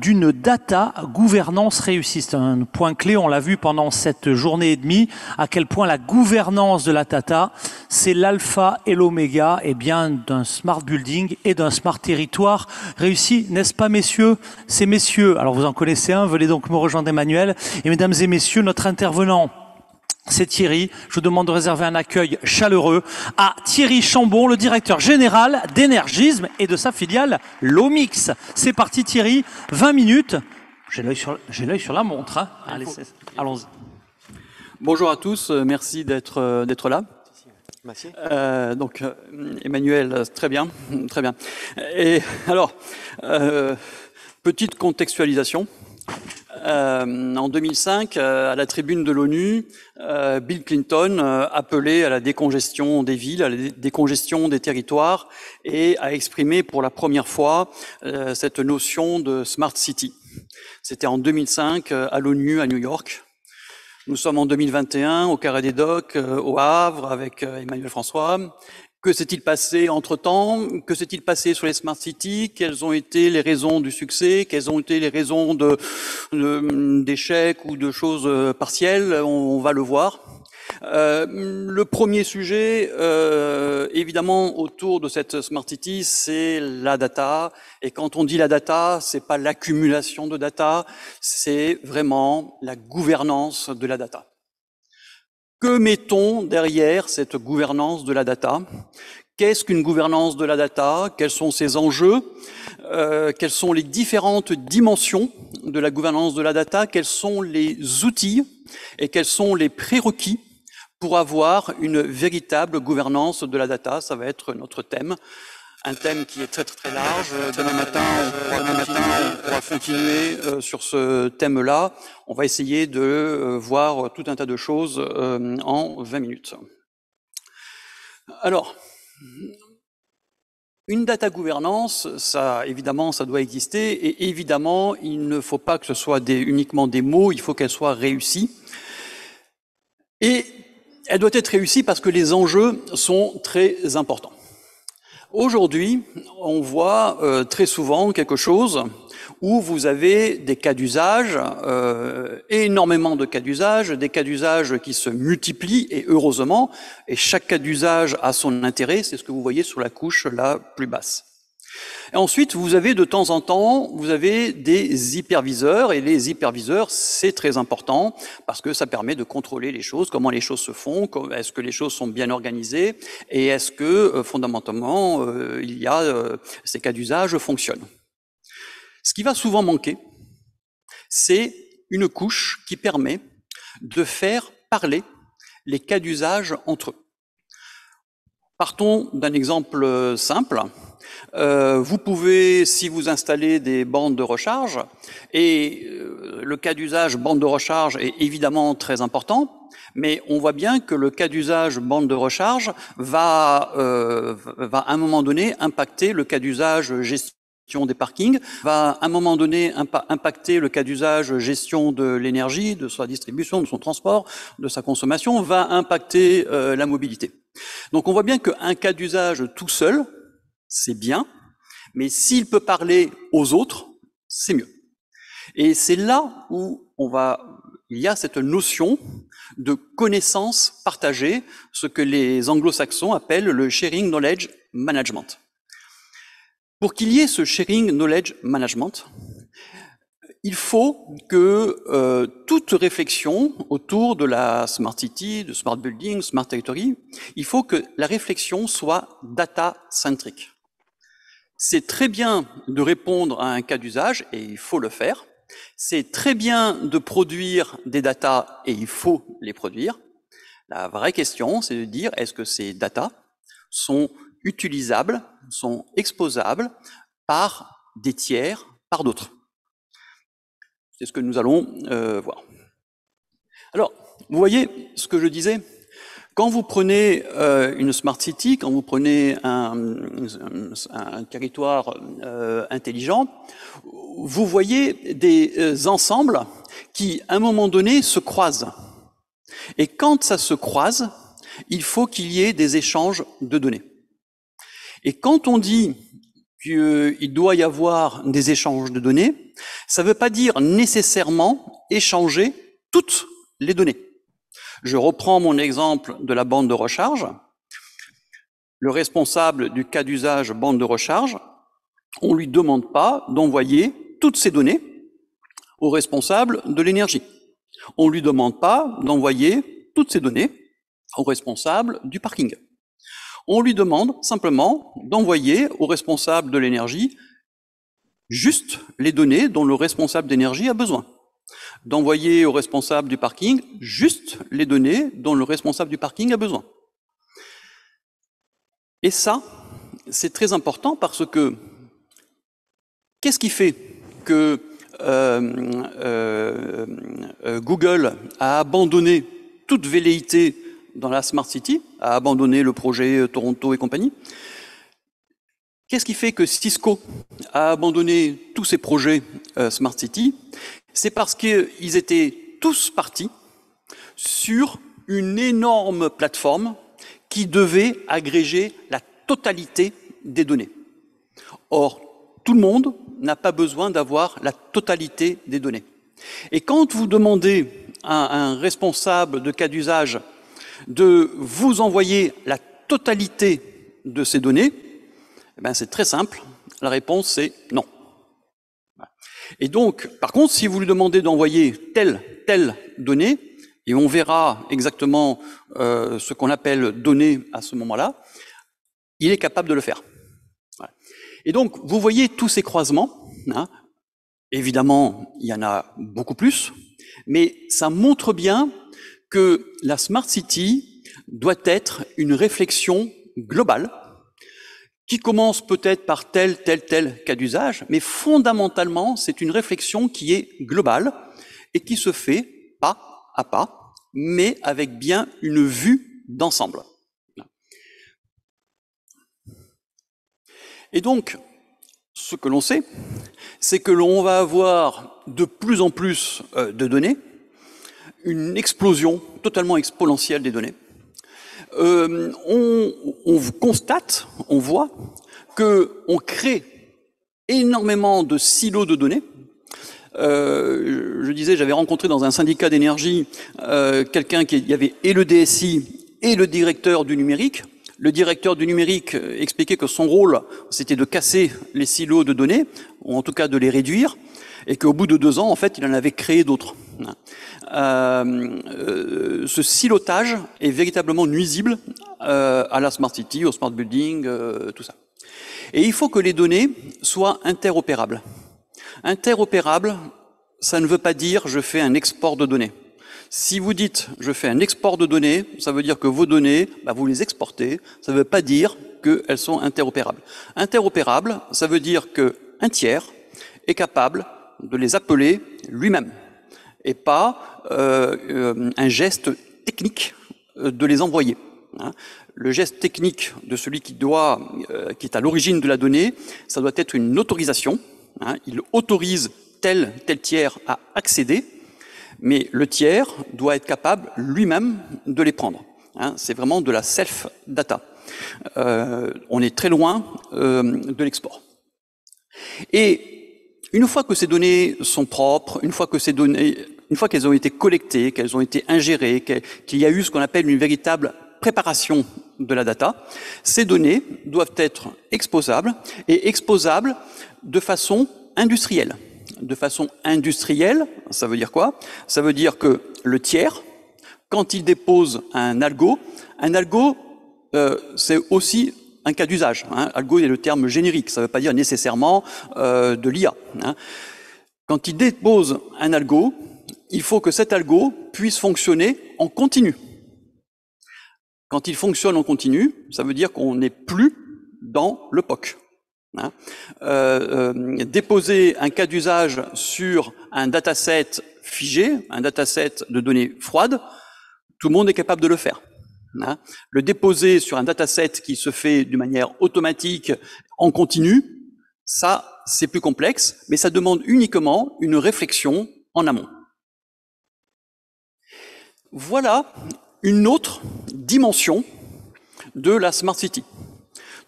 d'une data gouvernance réussie. C'est un point clé, on l'a vu pendant cette journée et demie, à quel point la gouvernance de la data, c'est l'alpha et l'oméga d'un smart building et d'un smart territoire réussi, n'est-ce pas messieurs? Ces messieurs, alors vous en connaissez un, venez donc me rejoindre Emmanuel, et mesdames et messieurs, notre intervenant, c'est Thierry. Je vous demande de réserver un accueil chaleureux à Thierry Chambon, le directeur général d'Énergisme et de sa filiale Lomix. C'est parti Thierry, 20 minutes. J'ai l'œil sur la montre. Hein. Allez, allons-y. Bonjour à tous, merci d'être là. Merci. Emmanuel, très bien. Et alors, petite contextualisation. En 2005, à la tribune de l'ONU, Bill Clinton appelait à la décongestion des villes, à la décongestion des territoires et a exprimé pour la première fois cette notion de Smart City. C'était en 2005 à l'ONU à New York. Nous sommes en 2021 au Carré des Docks, au Havre, avec Emmanuel François. Que s'est-il passé entre-temps? Que s'est-il passé sur les Smart Cities? Quelles ont été les raisons du succès? Quelles ont été les raisons d'échecs ou de choses partielles? On va le voir. Le premier sujet, évidemment, autour de cette Smart City, c'est la data. Et quand on dit la data, c'est pas l'accumulation de data, c'est vraiment la gouvernance de la data. Que mettons derrière cette gouvernance de la data? Qu'est-ce qu'une gouvernance de la data? Quels sont ses enjeux? Quelles sont les différentes dimensions de la gouvernance de la data? Quels sont les outils et quels sont les prérequis pour avoir une véritable gouvernance de la data? Ça va être notre thème. Un thème qui est très très large. Demain matin, on pourra continuer sur ce thème-là. On va essayer de voir tout un tas de choses en 20 minutes. Alors, une data gouvernance, ça évidemment, ça doit exister. Et évidemment, il ne faut pas que ce soit uniquement des mots, il faut qu'elle soit réussie. Et elle doit être réussie parce que les enjeux sont très importants. Aujourd'hui, on voit très souvent quelque chose où vous avez des cas d'usage, énormément de cas d'usage, des cas d'usage qui se multiplient, et heureusement, et chaque cas d'usage a son intérêt, c'est ce que vous voyez sur la couche la plus basse. Et ensuite, vous avez de temps en temps, vous avez des hyperviseurs, et les hyperviseurs, c'est très important, parce que ça permet de contrôler les choses, comment les choses se font, est-ce que les choses sont bien organisées, et est-ce que, fondamentalement, ces cas d'usage fonctionnent. Ce qui va souvent manquer, c'est une couche qui permet de faire parler les cas d'usage entre eux. Partons d'un exemple simple. Vous pouvez, si vous installez des bandes de recharge, et le cas d'usage bande de recharge est évidemment très important, mais on voit bien que le cas d'usage bande de recharge va à un moment donné impacter le cas d'usage gestion des parkings, va à un moment donné impacter le cas d'usage gestion de l'énergie, de sa distribution, de son transport, de sa consommation, va impacter la mobilité. Donc on voit bien qu'un cas d'usage tout seul, c'est bien, mais s'il peut parler aux autres, c'est mieux. Et c'est là où il y a cette notion de connaissance partagée, ce que les anglo-saxons appellent le sharing knowledge management. Pour qu'il y ait ce sharing knowledge management, il faut que toute réflexion autour de la Smart City, de Smart Building, Smart Territory, il faut que la réflexion soit data-centrique. C'est très bien de répondre à un cas d'usage, et il faut le faire. C'est très bien de produire des datas, et il faut les produire. La vraie question, c'est de dire, est-ce que ces datas sont utilisables, sont exposables par des tiers, par d'autres? C'est ce que nous allons voir. Alors, vous voyez ce que je disais, quand vous prenez une Smart City, quand vous prenez un territoire intelligent, vous voyez des ensembles qui, à un moment donné, se croisent. Et quand ça se croise, il faut qu'il y ait des échanges de données. Et quand on dit qu'il doit y avoir des échanges de données. Ça ne veut pas dire nécessairement échanger toutes les données. Je reprends mon exemple de la bande de recharge. Le responsable du cas d'usage bande de recharge, on ne lui demande pas d'envoyer toutes ces données au responsable de l'énergie. On ne lui demande pas d'envoyer toutes ces données au responsable du parking. On lui demande simplement d'envoyer au responsable de l'énergie juste les données dont le responsable d'énergie a besoin. D'envoyer au responsable du parking juste les données dont le responsable du parking a besoin. Et ça, c'est très important parce que qu'est-ce qui fait que Google a abandonné toute velléité dans la Smart City, a abandonné le projet Toronto et compagnie? Qu'est-ce qui fait que Cisco a abandonné tous ces projets Smart City? C'est parce qu'ils étaient tous partis sur une énorme plateforme qui devait agréger la totalité des données. Or, tout le monde n'a pas besoin d'avoir la totalité des données. Et quand vous demandez à un responsable de cas d'usage de vous envoyer la totalité de ces données, eh ben c'est très simple, la réponse c'est non. Et donc, par contre, si vous lui demandez d'envoyer telle donnée, et on verra exactement ce qu'on appelle données à ce moment-là, il est capable de le faire. Voilà. Et donc, vous voyez tous ces croisements, hein. Évidemment, il y en a beaucoup plus, mais ça montre bien que la Smart City doit être une réflexion globale qui commence peut-être par tel cas d'usage, mais fondamentalement, c'est une réflexion qui est globale et qui se fait pas à pas, mais avec bien une vue d'ensemble. Et donc, ce que l'on sait, c'est que l'on va avoir de plus en plus de données, une explosion totalement exponentielle des données. On constate, on voit qu'on crée énormément de silos de données. Je disais, j'avais rencontré dans un syndicat d'énergie quelqu'un qui y avait et le DSI et le directeur du numérique. Le directeur du numérique expliquait que son rôle, c'était de casser les silos de données, ou en tout cas de les réduire, et qu'au bout de 2 ans, en fait, il en avait créé d'autres. Ce silotage est véritablement nuisible à la Smart City, au Smart Building, tout ça. Et il faut que les données soient interopérables. Interopérable, ça ne veut pas dire je fais un export de données. Si vous dites je fais un export de données, ça veut dire que vos données, vous les exportez, ça ne veut pas dire qu'elles sont interopérables. Interopérable, ça veut dire qu'un tiers est capable de les appeler lui-même et pas un geste technique de les envoyer. Le geste technique de celui qui est à l'origine de la donnée, ça doit être une autorisation. Il autorise tel tiers à accéder, mais le tiers doit être capable lui-même de les prendre. C'est vraiment de la self-data. On est très loin de l'export. Et une fois que ces données sont propres, une fois qu'elles ont été collectées, qu'elles ont été ingérées, qu'il y a eu ce qu'on appelle une véritable préparation de la data, ces données doivent être exposables, et exposables de façon industrielle. De façon industrielle, ça veut dire quoi? Ça veut dire que le tiers, quand il dépose un algo, c'est aussi un cas d'usage. Algo est le terme générique, ça ne veut pas dire nécessairement de l'IA. Quand il dépose un algo, il faut que cet algo puisse fonctionner en continu. Quand il fonctionne en continu, ça veut dire qu'on n'est plus dans le POC. Déposer un cas d'usage sur un dataset figé, un dataset de données froides, tout le monde est capable de le faire. Le déposer sur un dataset qui se fait d'une manière automatique, en continu, ça, c'est plus complexe, mais ça demande uniquement une réflexion en amont. Voilà une autre dimension de la Smart City.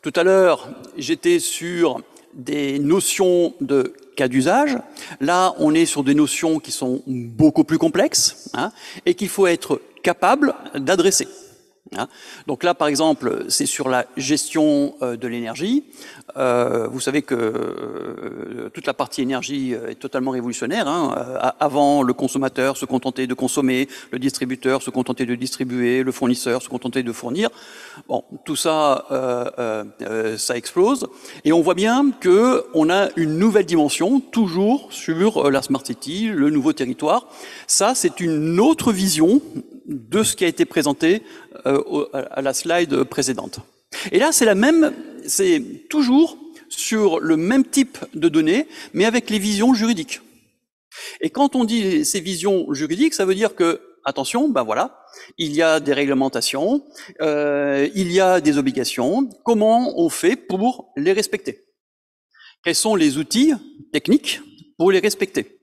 Tout à l'heure, j'étais sur des notions de cas d'usage. Là, on est sur des notions qui sont beaucoup plus complexes, hein, et qu'il faut être capable d'adresser. Hein. Donc là, par exemple, c'est sur la gestion de l'énergie. Vous savez que toute la partie énergie est totalement révolutionnaire. Hein. Avant, le consommateur se contentait de consommer, le distributeur se contentait de distribuer, le fournisseur se contentait de fournir. Bon, tout ça, ça explose. Et on voit bien que on a une nouvelle dimension, toujours sur la Smart City, le nouveau territoire. Ça, c'est une autre vision de ce qui a été présenté à la slide précédente. Et là, c'est toujours sur le même type de données, mais avec les visions juridiques. Et quand on dit ces visions juridiques, ça veut dire que, attention, ben voilà, il y a des réglementations, il y a des obligations. Comment on fait pour les respecter? Quels sont les outils techniques pour les respecter?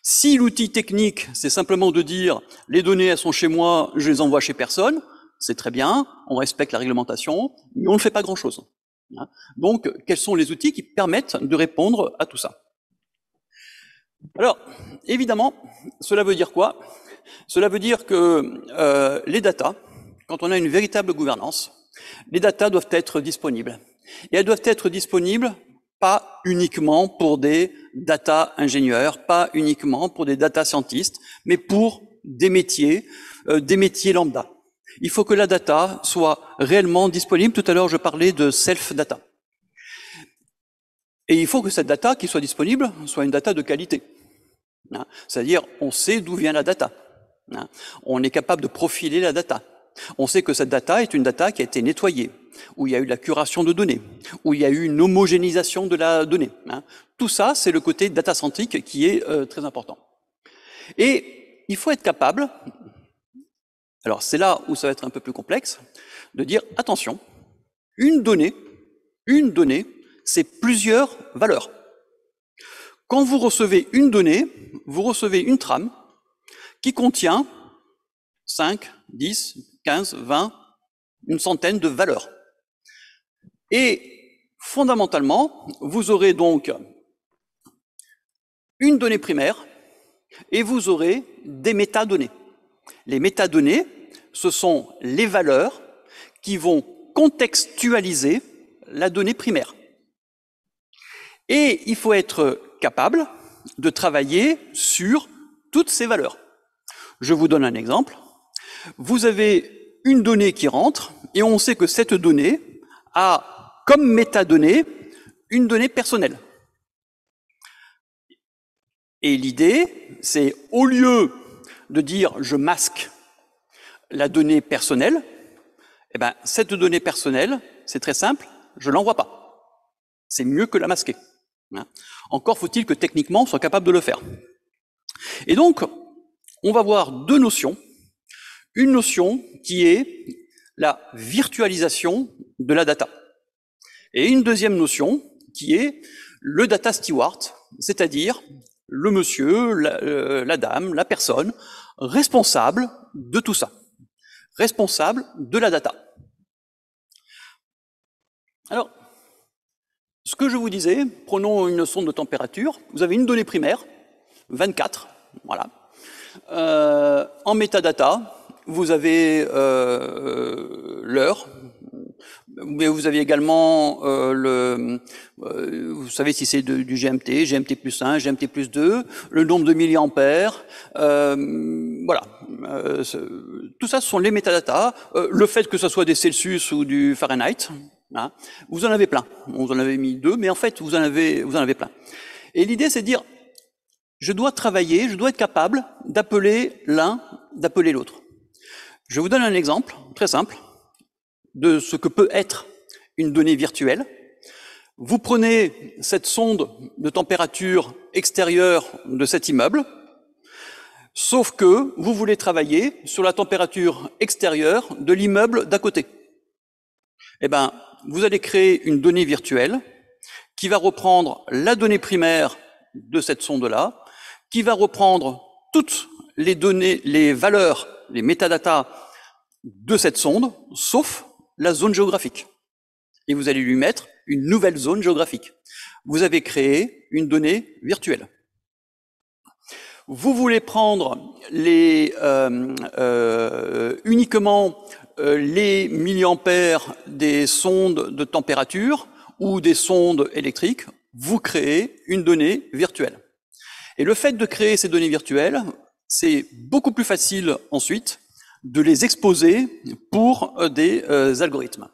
Si l'outil technique, c'est simplement de dire les données, elles sont chez moi, je les envoie chez personne, c'est très bien, on respecte la réglementation, mais on ne fait pas grand-chose. Donc, quels sont les outils qui permettent de répondre à tout ça? Alors, évidemment, cela veut dire quoi? Cela veut dire que les data, quand on a une véritable gouvernance, les data doivent être disponibles. Et elles doivent être disponibles pas uniquement pour des data ingénieurs, pas uniquement pour des data scientists, mais pour des métiers lambda. Il faut que la data soit réellement disponible. Tout à l'heure, je parlais de self-data. Et il faut que cette data qui soit disponible soit une data de qualité. C'est-à-dire, on sait d'où vient la data. On est capable de profiler la data. On sait que cette data est une data qui a été nettoyée, où il y a eu la curation de données, où il y a eu une homogénéisation de la donnée. Tout ça, c'est le côté data-centrique qui est très important. Et il faut être capable, alors c'est là où ça va être un peu plus complexe, de dire, attention, une donnée, c'est plusieurs valeurs. Quand vous recevez une donnée, vous recevez une trame qui contient 5, 10, 15, 20, une centaine de valeurs. Et fondamentalement, vous aurez donc une donnée primaire et vous aurez des métadonnées. Les métadonnées, ce sont les valeurs qui vont contextualiser la donnée primaire. Et il faut être capable de travailler sur toutes ces valeurs. Je vous donne un exemple. Vous avez une donnée qui rentre et on sait que cette donnée a comme métadonnée une donnée personnelle. Et l'idée, c'est au lieu de dire je masque la donnée personnelle, eh ben, cette donnée personnelle, c'est très simple, je l'envoie pas. C'est mieux que la masquer. Encore faut-il que techniquement on soit capable de le faire. Et donc, on va voir deux notions. Une notion qui est la virtualisation de la data. Et une deuxième notion qui est le data steward, c'est-à-dire le monsieur, la dame, la personne responsable de tout ça, responsable de la data. Alors, ce que je vous disais, prenons une sonde de température, vous avez une donnée primaire, 24, voilà. En métadata, vous avez l'heure, mais vous avez également vous savez si c'est du GMT, GMT plus 1, GMT plus 2, le nombre de milliampères, voilà. Tout ça, ce sont les métadatas. Le fait que ce soit des Celsius ou du Fahrenheit, hein, vous en avez plein. Vous en avez mis 2, mais en fait, vous en avez plein. Et l'idée, c'est de dire, je dois travailler, je dois être capable d'appeler l'un, d'appeler l'autre. Je vous donne un exemple très simple de ce que peut être une donnée virtuelle. Vous prenez cette sonde de température extérieure de cet immeuble, sauf que vous voulez travailler sur la température extérieure de l'immeuble d'à côté. Eh bien, vous allez créer une donnée virtuelle qui va reprendre la donnée primaire de cette sonde-là, qui va reprendre toutes les données, les valeurs, les métadatas de cette sonde, sauf la zone géographique. et vous allez lui mettre une nouvelle zone géographique. Vous avez créé une donnée virtuelle. Vous voulez prendre uniquement les milliampères des sondes de température ou des sondes électriques, vous créez une donnée virtuelle. Et le fait de créer ces données virtuelles, c'est beaucoup plus facile ensuite de les exposer pour des algorithmes.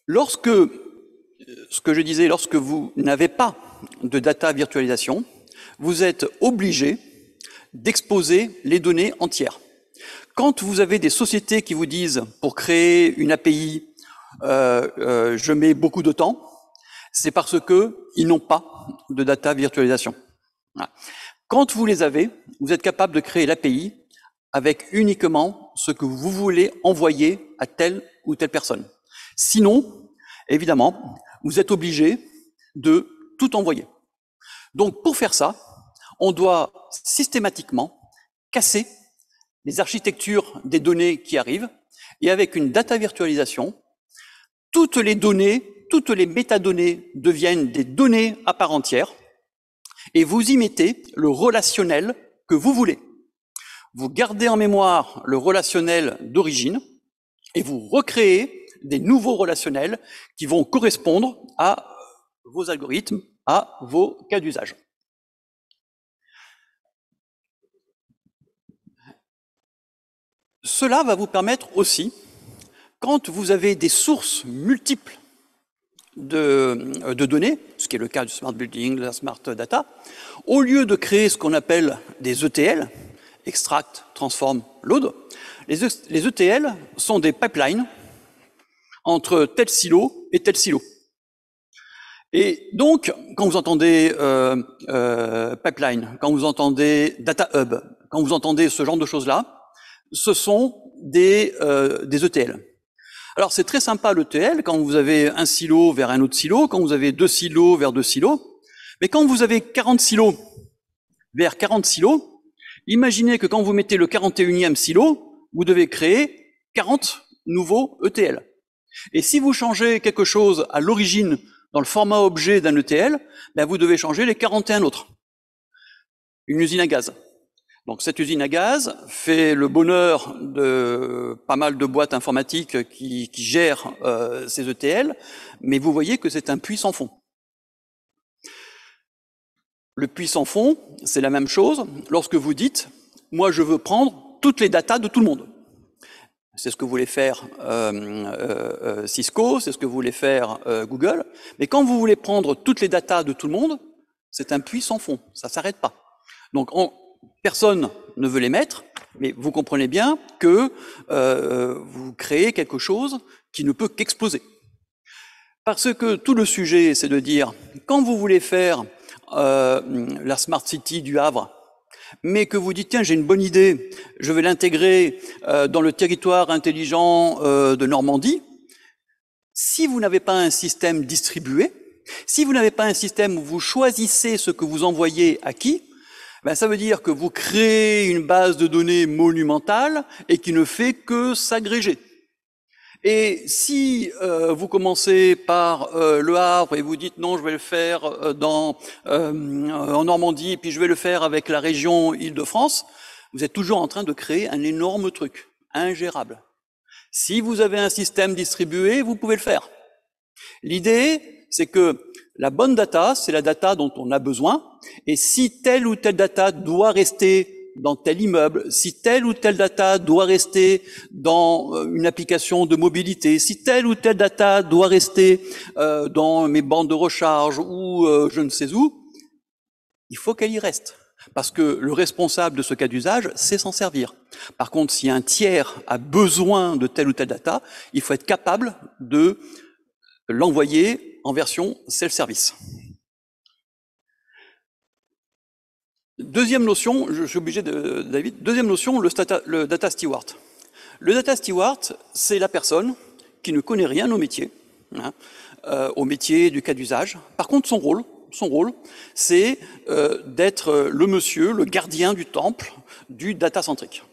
Ce que je disais, lorsque vous n'avez pas de data virtualisation, vous êtes obligé d'exposer les données entières. Quand vous avez des sociétés qui vous disent, pour créer une API, je mets beaucoup de temps, c'est parce qu'ils n'ont pas de data virtualisation. Voilà. Quand vous les avez, vous êtes capable de créer l'API avec uniquement ce que vous voulez envoyer à telle ou telle personne. Sinon, évidemment, vous êtes obligé de tout envoyer. Donc, pour faire ça, on doit systématiquement casser les architectures des données qui arrivent, et avec une data virtualisation, toutes les données, toutes les métadonnées deviennent des données à part entière, et vous y mettez le relationnel que vous voulez. Vous gardez en mémoire le relationnel d'origine, et vous recréez des nouveaux relationnels qui vont correspondre à vos algorithmes, à vos cas d'usage. Cela va vous permettre aussi, quand vous avez des sources multiples de données, ce qui est le cas du smart building, de la smart data, au lieu de créer ce qu'on appelle des ETL, extract, transform, load, les ETL sont des pipelines entre tel silo et tel silo. Et donc, quand vous entendez pipeline, quand vous entendez data hub, quand vous entendez ce genre de choses-là, ce sont des ETL. Alors, c'est très sympa l'ETL quand vous avez un silo vers un autre silo, quand vous avez 2 silos vers 2 silos. Mais quand vous avez 40 silos vers 40 silos, imaginez que quand vous mettez le 41e silo, vous devez créer 40 nouveaux ETL. Et si vous changez quelque chose à l'origine dans le format objet d'un ETL, ben vous devez changer les 41 autres. Une usine à gaz. Donc cette usine à gaz fait le bonheur de pas mal de boîtes informatiques qui gèrent ces ETL, mais vous voyez que c'est un puits sans fond. Le puits sans fond, c'est la même chose lorsque vous dites « moi je veux prendre toutes les datas de tout le monde ». C'est ce que voulait faire Cisco, c'est ce que voulait faire Google, mais quand vous voulez prendre toutes les datas de tout le monde, c'est un puits sans fond, ça ne s'arrête pas. Donc personne ne veut les mettre, mais vous comprenez bien que vous créez quelque chose qui ne peut qu'exploser. Parce que tout le sujet, c'est de dire, quand vous voulez faire la Smart City du Havre, mais que vous dites, tiens, j'ai une bonne idée, je vais l'intégrer dans le territoire intelligent de Normandie, si vous n'avez pas un système distribué, si vous n'avez pas un système où vous choisissez ce que vous envoyez à qui, ben ça veut dire que vous créez une base de données monumentale et qui ne fait que s'agréger. Et si vous commencez par le Havre et vous dites non, je vais le faire en Normandie, et puis je vais le faire avec la région Île-de-France, vous êtes toujours en train de créer un énorme truc, ingérable. Si vous avez un système distribué, vous pouvez le faire. L'idée, c'est que la bonne data, c'est la data dont on a besoin, et si telle ou telle data doit rester dans tel immeuble, si telle ou telle data doit rester dans une application de mobilité, si telle ou telle data doit rester dans mes bandes de recharge ou je ne sais où, il faut qu'elle y reste. Parce que le responsable de ce cas d'usage sait s'en servir. Par contre, si un tiers a besoin de telle ou telle data, il faut être capable de l'envoyer en version self-service. Deuxième notion, je suis obligé de, David, deuxième notion, le data steward. Le data steward, c'est la personne qui ne connaît rien au métier, au métier du cas d'usage. Par contre, son rôle, c'est d'être le monsieur, le gardien du temple du data centric.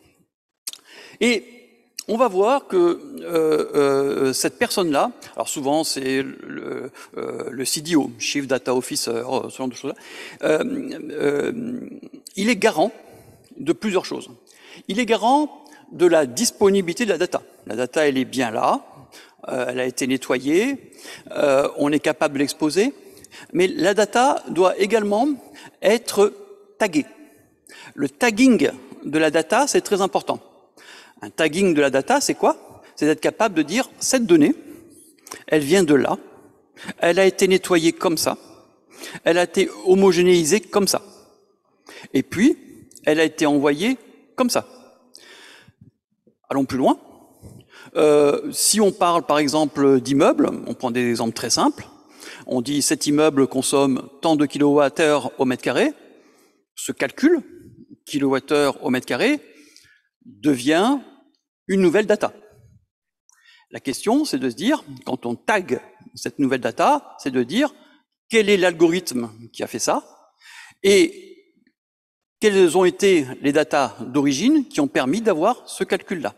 Et on va voir que cette personne-là, alors souvent c'est le CDO, Chief Data Officer, ce genre de choses-là, il est garant de plusieurs choses. Il est garant de la disponibilité de la data. La data, elle est bien là, elle a été nettoyée, on est capable de l'exposer, mais la data doit également être taguée. Le tagging de la data, c'est très important. Un tagging de la data, c'est quoi? C'est d'être capable de dire, cette donnée, elle vient de là, elle a été nettoyée comme ça, elle a été homogénéisée comme ça, et puis, elle a été envoyée comme ça. Allons plus loin. Si on parle par exemple d'immeubles, on prend des exemples très simples, on dit cet immeuble consomme tant de kWh au mètre carré, ce calcul, kWh au mètre carré, devient une nouvelle data. La question, c'est de se dire, quand on tag cette nouvelle data, c'est de dire quel est l'algorithme qui a fait ça et quelles ont été les datas d'origine qui ont permis d'avoir ce calcul-là.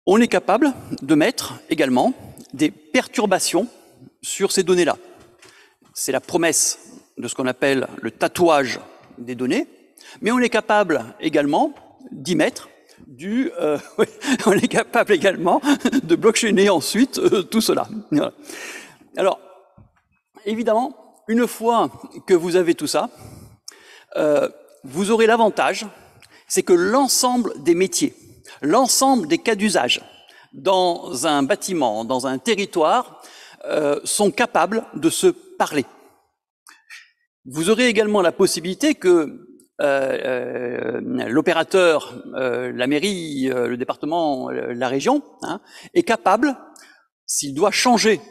On est capable de mettre également des perturbations sur ces données-là. C'est la promesse de ce qu'on appelle le tatouage des données, mais on est capable également d'y mettre on est capable également de blockchainer ensuite tout cela. Voilà. Alors, évidemment, une fois que vous avez tout ça, vous aurez l'avantage, c'est que l'ensemble des métiers, l'ensemble des cas d'usage dans un bâtiment, dans un territoire, sont capables de se parler. Vous aurez également la possibilité que l'opérateur, la mairie, le département, la région, est capable, s'il doit changer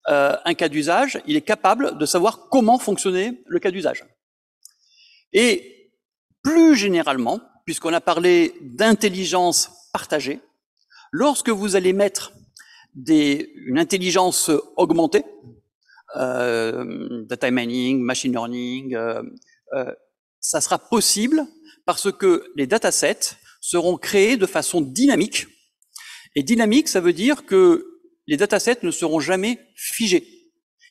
un cas d'usage, il est capable de savoir comment fonctionnait le cas d'usage. Et plus généralement, puisqu'on a parlé d'intelligence partagée, lorsque vous allez mettre une intelligence augmentée, data mining, machine learning, ça sera possible parce que les datasets seront créés de façon dynamique. Et dynamique, ça veut dire que les datasets ne seront jamais figés.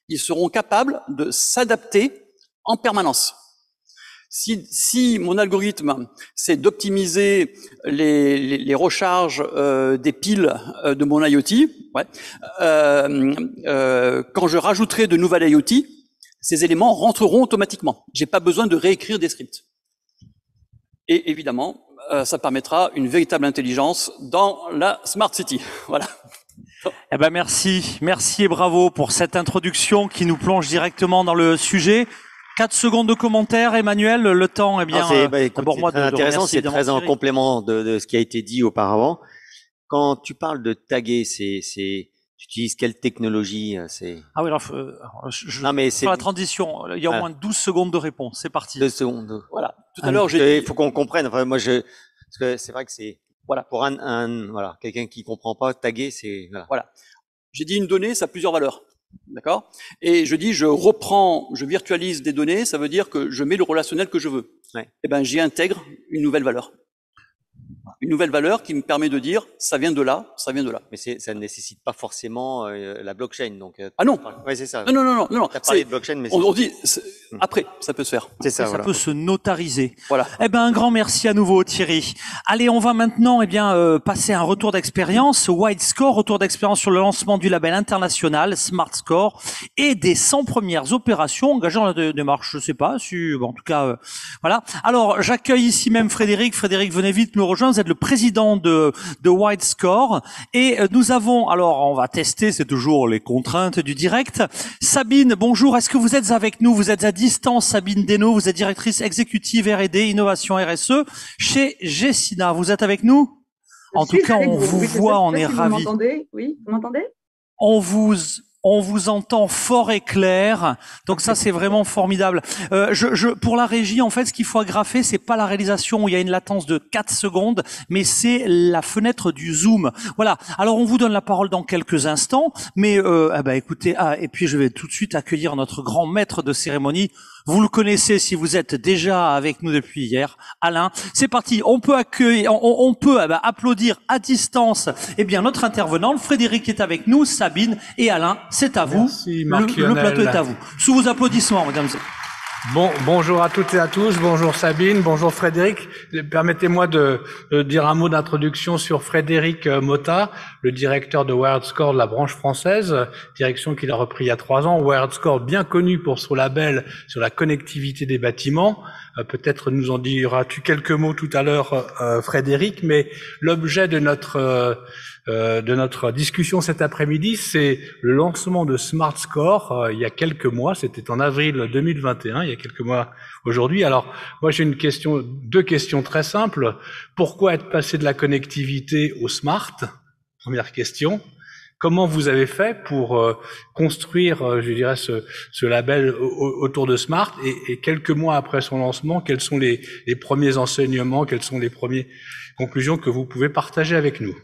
Ils seront capables de s'adapter en permanence. Si mon algorithme, c'est d'optimiser les recharges des piles de mon IoT, quand je rajouterai de nouvelles IoT, ces éléments rentreront automatiquement. J'ai pas besoin de réécrire des scripts. Et évidemment, ça permettra une véritable intelligence dans la Smart City. Voilà. Eh ben merci et bravo pour cette introduction qui nous plonge directement dans le sujet. 4 secondes de commentaires, Emmanuel, le temps est bien. D'abord moi de intéressant, c'est très en complément de ce qui a été dit auparavant. Quand tu parles de taguer, tu utilises quelle technologie? Ah oui, alors, non, mais c'est la transition. Il y a au moins 12 secondes de réponse. C'est parti. 2 secondes. Voilà. Tout à l'heure, il faut qu'on comprenne. Enfin, parce que c'est vrai que c'est, voilà, pour quelqu'un qui comprend pas, taguer, c'est, voilà. J'ai dit une donnée, ça a plusieurs valeurs. D'accord? Et je dis, je virtualise des données, ça veut dire que je mets le relationnel que je veux. Ouais. Et ben, j'y intègre une nouvelle valeur. Une nouvelle valeur qui me permet de dire, ça vient de là, ça vient de là. Mais ça ne nécessite pas forcément la blockchain, donc. Ah non. Ouais, c'est ça. Non. T'as parlé de blockchain, mais on dit, après, ça peut se faire. C'est ça, ça peut se notariser. Voilà. Eh ben, un grand merci à nouveau, Thierry. Allez, on va maintenant, passer un retour d'expérience, WideScore, retour d'expérience sur le lancement du label international Smart Score et des 100 premières opérations engageant la démarche. Je sais pas si, en tout cas, voilà. Alors, j'accueille ici même Frédéric. Frédéric, venez vite nous rejoindre. Vous êtes le président de WideScore et nous avons, alors on va tester, c'est toujours les contraintes du direct. Sabine, bonjour, est-ce que vous êtes avec nous? Vous êtes à distance, Sabine Desnaux, vous êtes directrice exécutive R&D, innovation RSE chez Gessina. Vous êtes avec nous? En tout cas, on vous voit, on est ravis. Vous m'entendez? Oui, vous m'entendez? On vous entend fort et clair, donc ça c'est vraiment formidable. Pour la régie, en fait, ce qu'il faut agrafer, c'est pas la réalisation où il y a une latence de 4 secondes, mais c'est la fenêtre du zoom. Voilà. Alors on vous donne la parole dans quelques instants, mais écoutez, et puis je vais tout de suite accueillir notre grand maître de cérémonie, Vous le connaissez si vous êtes déjà avec nous depuis hier. Alain, c'est parti. On peut accueillir, on peut applaudir à distance. Eh bien, notre intervenant, Frédéric est avec nous, Sabine et Alain, c'est à vous. Merci, le plateau est à vous. Sous vos applaudissements, mesdames et bonjour à toutes et à tous, bonjour Sabine, bonjour Frédéric. Permettez-moi de dire un mot d'introduction sur Frédéric Motta, le directeur de WiredScore de la branche française, direction qu'il a repris il y a 3 ans. WiredScore, bien connu pour son label sur la connectivité des bâtiments. Peut-être nous en diras-tu quelques mots tout à l'heure, Frédéric, mais l'objet de notre discussion cet après-midi, c'est le lancement de SmartScore il y a quelques mois, c'était en avril 2021, il y a quelques mois aujourd'hui. Alors, moi j'ai deux questions très simples. Pourquoi être passé de la connectivité au smart? Première question. Comment vous avez fait pour construire, je dirais, ce label autour de Smart et quelques mois après son lancement, quels sont les premiers enseignements, quelles sont les premières conclusions que vous pouvez partager avec nous?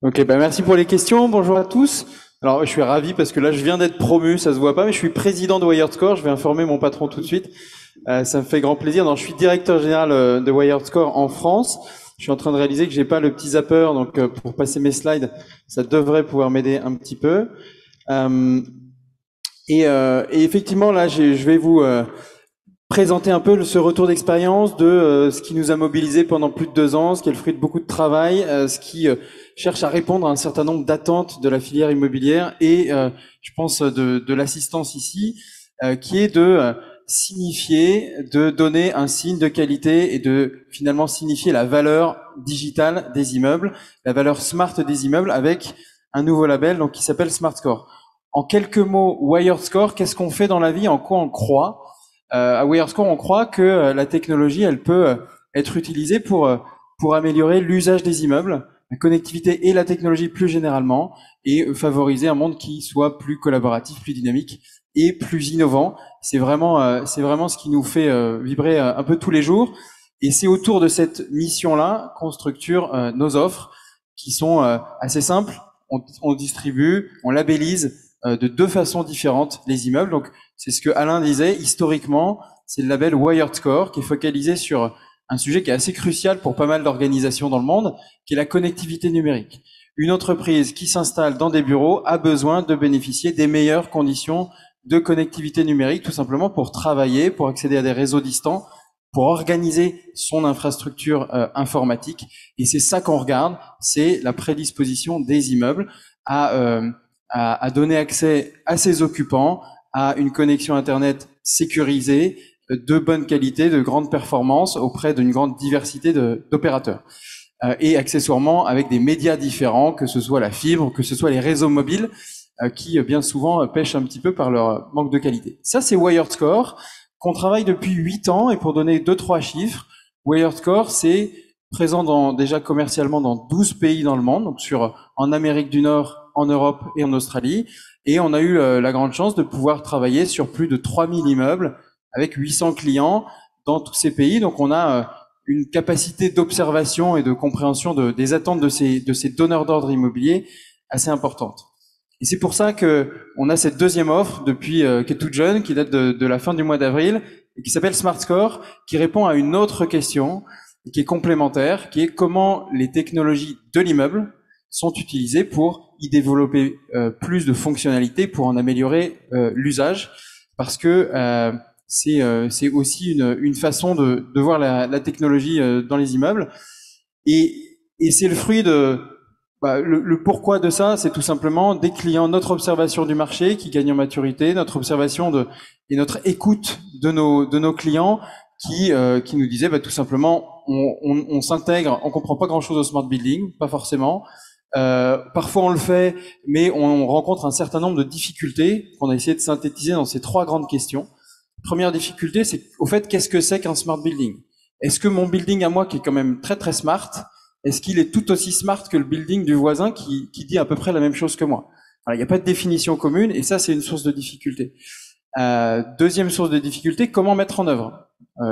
Ok, merci pour les questions. Bonjour à tous. Alors, je suis ravi parce que là, je viens d'être promu, ça se voit pas, mais je suis président de WiredScore. Je vais informer mon patron tout de suite. Ça me fait grand plaisir. Donc, je suis directeur général de WiredScore en France. Je suis en train de réaliser que j'ai pas le petit zapper, donc pour passer mes slides, ça devrait pouvoir m'aider un petit peu. Et effectivement, là, je vais vous présenter un peu ce retour d'expérience de ce qui nous a mobilisé pendant plus de 2 ans, ce qui est le fruit de beaucoup de travail, ce qui cherche à répondre à un certain nombre d'attentes de la filière immobilière et je pense de l'assistance ici, qui est de signifier, de donner un signe de qualité et de finalement signifier la valeur digitale des immeubles, la valeur smart des immeubles avec un nouveau label donc qui s'appelle SmartScore. En quelques mots, WiredScore, qu'est-ce qu'on fait dans la vie, en quoi on croit? À WiredScore, on croit que la technologie, elle peut être utilisée pour améliorer l'usage des immeubles, la connectivité et la technologie plus généralement, et favoriser un monde qui soit plus collaboratif, plus dynamique et plus innovant. C'est vraiment ce qui nous fait vibrer un peu tous les jours. Et c'est autour de cette mission-là qu'on structure nos offres, qui sont assez simples. On distribue, on labellise de 2 façons différentes les immeubles. Donc, c'est ce que Alain disait. Historiquement, c'est le label WiredScore qui est focalisé sur un sujet qui est assez crucial pour pas mal d'organisations dans le monde, qui est la connectivité numérique. Une entreprise qui s'installe dans des bureaux a besoin de bénéficier des meilleures conditions de connectivité numérique, tout simplement pour travailler, pour accéder à des réseaux distants, pour organiser son infrastructure informatique. Et c'est ça qu'on regarde, c'est la prédisposition des immeubles à donner accès à ses occupants à une connexion Internet sécurisée, de bonne qualité, de grande performance auprès d'une grande diversité d'opérateurs. Et accessoirement avec des médias différents, que ce soit la fibre, que ce soit les réseaux mobiles, qui bien souvent pêchent un petit peu par leur manque de qualité. Ça, c'est WiredScore, qu'on travaille depuis 8 ans. Et pour donner 2-3 chiffres, WiredScore, c'est présent déjà commercialement dans 12 pays dans le monde, donc en Amérique du Nord, en Europe et en Australie. Et on a eu la grande chance de pouvoir travailler sur plus de 3000 immeubles avec 800 clients dans tous ces pays. Donc on a une capacité d'observation et de compréhension des attentes de ces donneurs d'ordre immobilier assez importante. Et c'est pour ça que on a cette deuxième offre depuis qui est toute jeune, qui date de la fin du mois d'avril et qui s'appelle SmartScore, qui répond à une autre question qui est complémentaire, qui est comment les technologies de l'immeuble sont utilisées pour y développer plus de fonctionnalités, pour en améliorer l'usage, parce que c'est aussi une façon de voir la technologie dans les immeubles, et c'est le fruit de le pourquoi de ça, c'est tout simplement des clients, notre observation du marché qui gagne en maturité, notre observation et notre écoute de nos clients qui nous disaient tout simplement on s'intègre, on comprend pas grand-chose au smart building, pas forcément. Parfois on le fait, mais on rencontre un certain nombre de difficultés qu'on a essayé de synthétiser dans ces 3 grandes questions. Première difficulté, c'est au fait qu'est-ce que c'est qu'un smart building? Est-ce que mon building à moi, qui est quand même très très smart, est-ce qu'il est tout aussi smart que le building du voisin qui dit à peu près la même chose que moi? Alors, il n'y a pas de définition commune et ça c'est une source de difficulté. Deuxième source de difficulté, comment mettre en œuvre?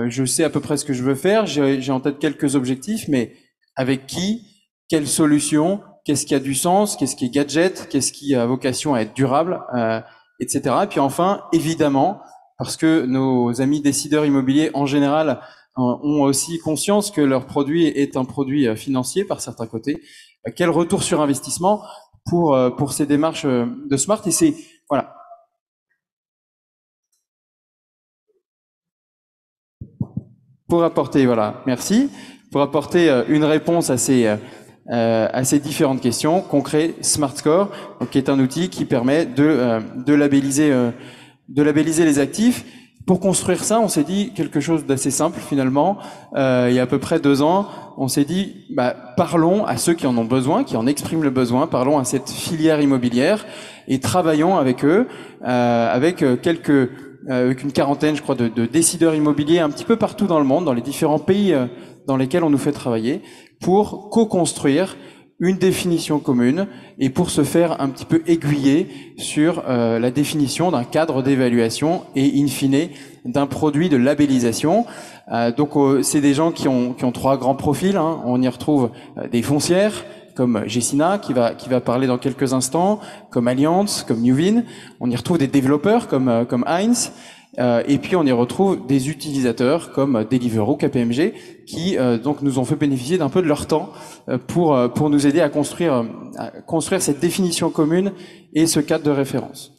Je sais à peu près ce que je veux faire, j'ai en tête quelques objectifs, mais avec qui? Quelle solution? Qu'est-ce qui a du sens? Qu'est-ce qui est gadget? Qu'est-ce qui a vocation à être durable? Etc. Et puis enfin, évidemment, parce que nos amis décideurs immobiliers en général ont aussi conscience que leur produit est un produit financier par certains côtés. Quel retour sur investissement pour ces démarches de Smart? Et c'est voilà. Pour apporter merci. Pour apporter une réponse à ces différentes questions, concret Smart Score, qui est un outil qui permet de labelliser les actifs. Pour construire ça, on s'est dit quelque chose d'assez simple finalement. Il y a à peu près 2 ans, on s'est dit parlons à ceux qui en ont besoin, qui en expriment le besoin, parlons à cette filière immobilière et travaillons avec eux, avec une quarantaine, je crois, de décideurs immobiliers un petit peu partout dans le monde, dans les différents pays dans lesquels on nous fait travailler, pour co-construire une définition commune et pour se faire un petit peu aiguiller sur la définition d'un cadre d'évaluation et in fine d'un produit de labellisation. Donc c'est des gens qui ont 3 grands profils, hein. On y retrouve des foncières comme Gessina qui va parler dans quelques instants, comme Allianz, comme Newvin. On y retrouve des développeurs comme Heinz. Et puis on y retrouve des utilisateurs comme Deliveroo, KPMG, qui donc nous ont fait bénéficier d'un peu de leur temps pour nous aider à construire cette définition commune et ce cadre de référence.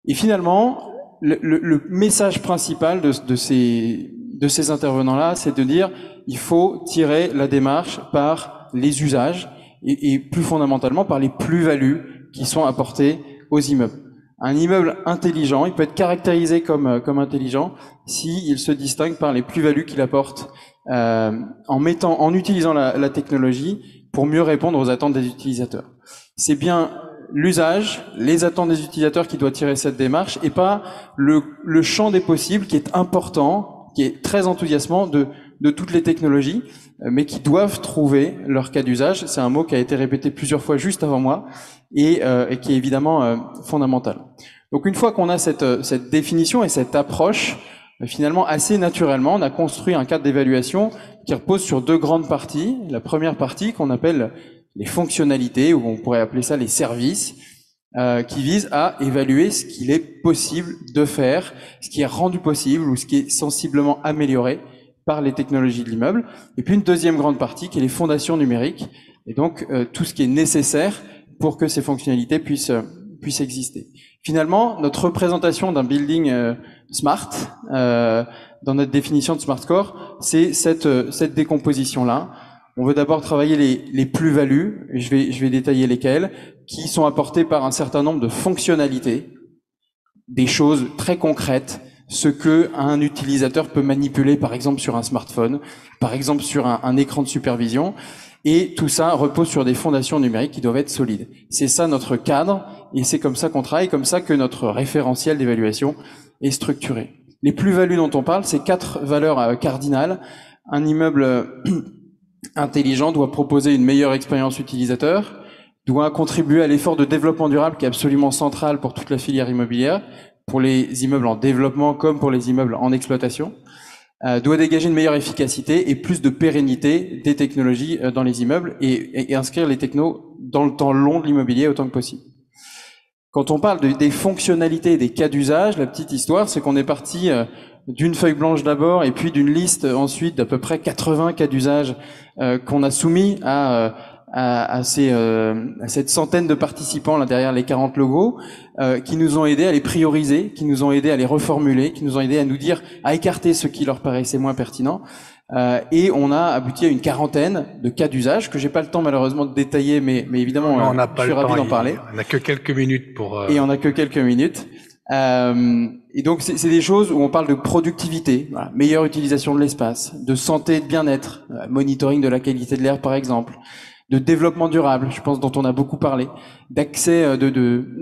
Et finalement, le message principal de ces intervenants-là, c'est de dire il faut tirer la démarche par les usages et plus fondamentalement par les plus-values qui sont apportées aux immeubles. Un immeuble intelligent, il peut être caractérisé comme intelligent s'il se distingue par les plus-values qu'il apporte en utilisant la technologie pour mieux répondre aux attentes des utilisateurs. C'est bien l'usage, les attentes des utilisateurs qui doit tirer cette démarche et pas le champ des possibles qui est important, qui est très enthousiasmant de toutes les technologies, mais qui doivent trouver leur cas d'usage. C'est un mot qui a été répété plusieurs fois juste avant moi et qui est évidemment fondamental. Donc une fois qu'on a cette définition et cette approche, finalement assez naturellement, on a construit un cadre d'évaluation qui repose sur 2 grandes parties. La première partie qu'on appelle les fonctionnalités, ou on pourrait appeler ça les services, qui visent à évaluer ce qu'il est possible de faire, ce qui est rendu possible ou ce qui est sensiblement amélioré par les technologies de l'immeuble. Et puis une deuxième grande partie qui est les fondations numériques, et donc tout ce qui est nécessaire pour que ces fonctionnalités puissent exister. Finalement, notre représentation d'un building smart, dans notre définition de Smart Score, c'est cette décomposition-là. On veut d'abord travailler les plus-values, et je vais détailler lesquelles, qui sont apportées par un certain nombre de fonctionnalités, des choses très concrètes, ce que un utilisateur peut manipuler, par exemple sur un smartphone, par exemple sur un écran de supervision, et tout ça repose sur des fondations numériques qui doivent être solides. C'est ça notre cadre, et c'est comme ça qu'on travaille, comme ça que notre référentiel d'évaluation est structuré. Les plus-values dont on parle, c'est 4 valeurs cardinales. Un immeuble intelligent doit proposer une meilleure expérience utilisateur, doit contribuer à l'effort de développement durable qui est absolument central pour toute la filière immobilière, pour les immeubles en développement comme pour les immeubles en exploitation, doit dégager une meilleure efficacité et plus de pérennité des technologies dans les immeubles et inscrire les technos dans le temps long de l'immobilier autant que possible. Quand on parle des fonctionnalités et des cas d'usage, la petite histoire, c'est qu'on est parti d'une feuille blanche d'abord et puis d'une liste ensuite d'à peu près 80 cas d'usage qu'on a soumis à cette centaine de participants là derrière les 40 logos, qui nous ont aidés à les prioriser, qui nous ont aidés à les reformuler, qui nous ont aidés à nous dire, à écarter ce qui leur paraissait moins pertinent. Et on a abouti à une quarantaine de cas d'usage que j'ai pas le temps malheureusement de détailler, mais évidemment je suis ravi d'en parler. On n'a que quelques minutes pour. Et on n'a que quelques minutes. Et donc c'est des choses où on parle de productivité, voilà, meilleure utilisation de l'espace, de santé et de bien-être, monitoring de la qualité de l'air par exemple, de développement durable, je pense dont on a beaucoup parlé, d'accès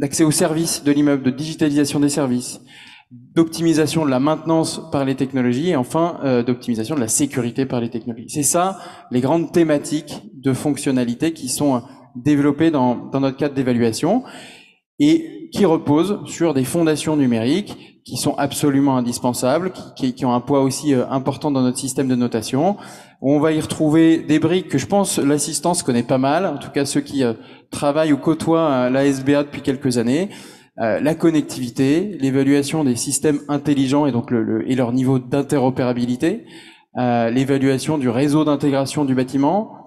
d'accès aux services de l'immeuble, de digitalisation des services, d'optimisation de la maintenance par les technologies et enfin d'optimisation de la sécurité par les technologies. C'est ça les grandes thématiques de fonctionnalité qui sont développées dans notre cadre d'évaluation et qui reposent sur des fondations numériques qui sont absolument indispensables, qui ont un poids aussi important dans notre système de notation. On va y retrouver des briques que je pense l'assistance connaît pas mal, en tout cas ceux qui travaillent ou côtoient la SBA depuis quelques années. la connectivité, l'évaluation des systèmes intelligents et donc et leur niveau d'interopérabilité, l'évaluation du réseau d'intégration du bâtiment,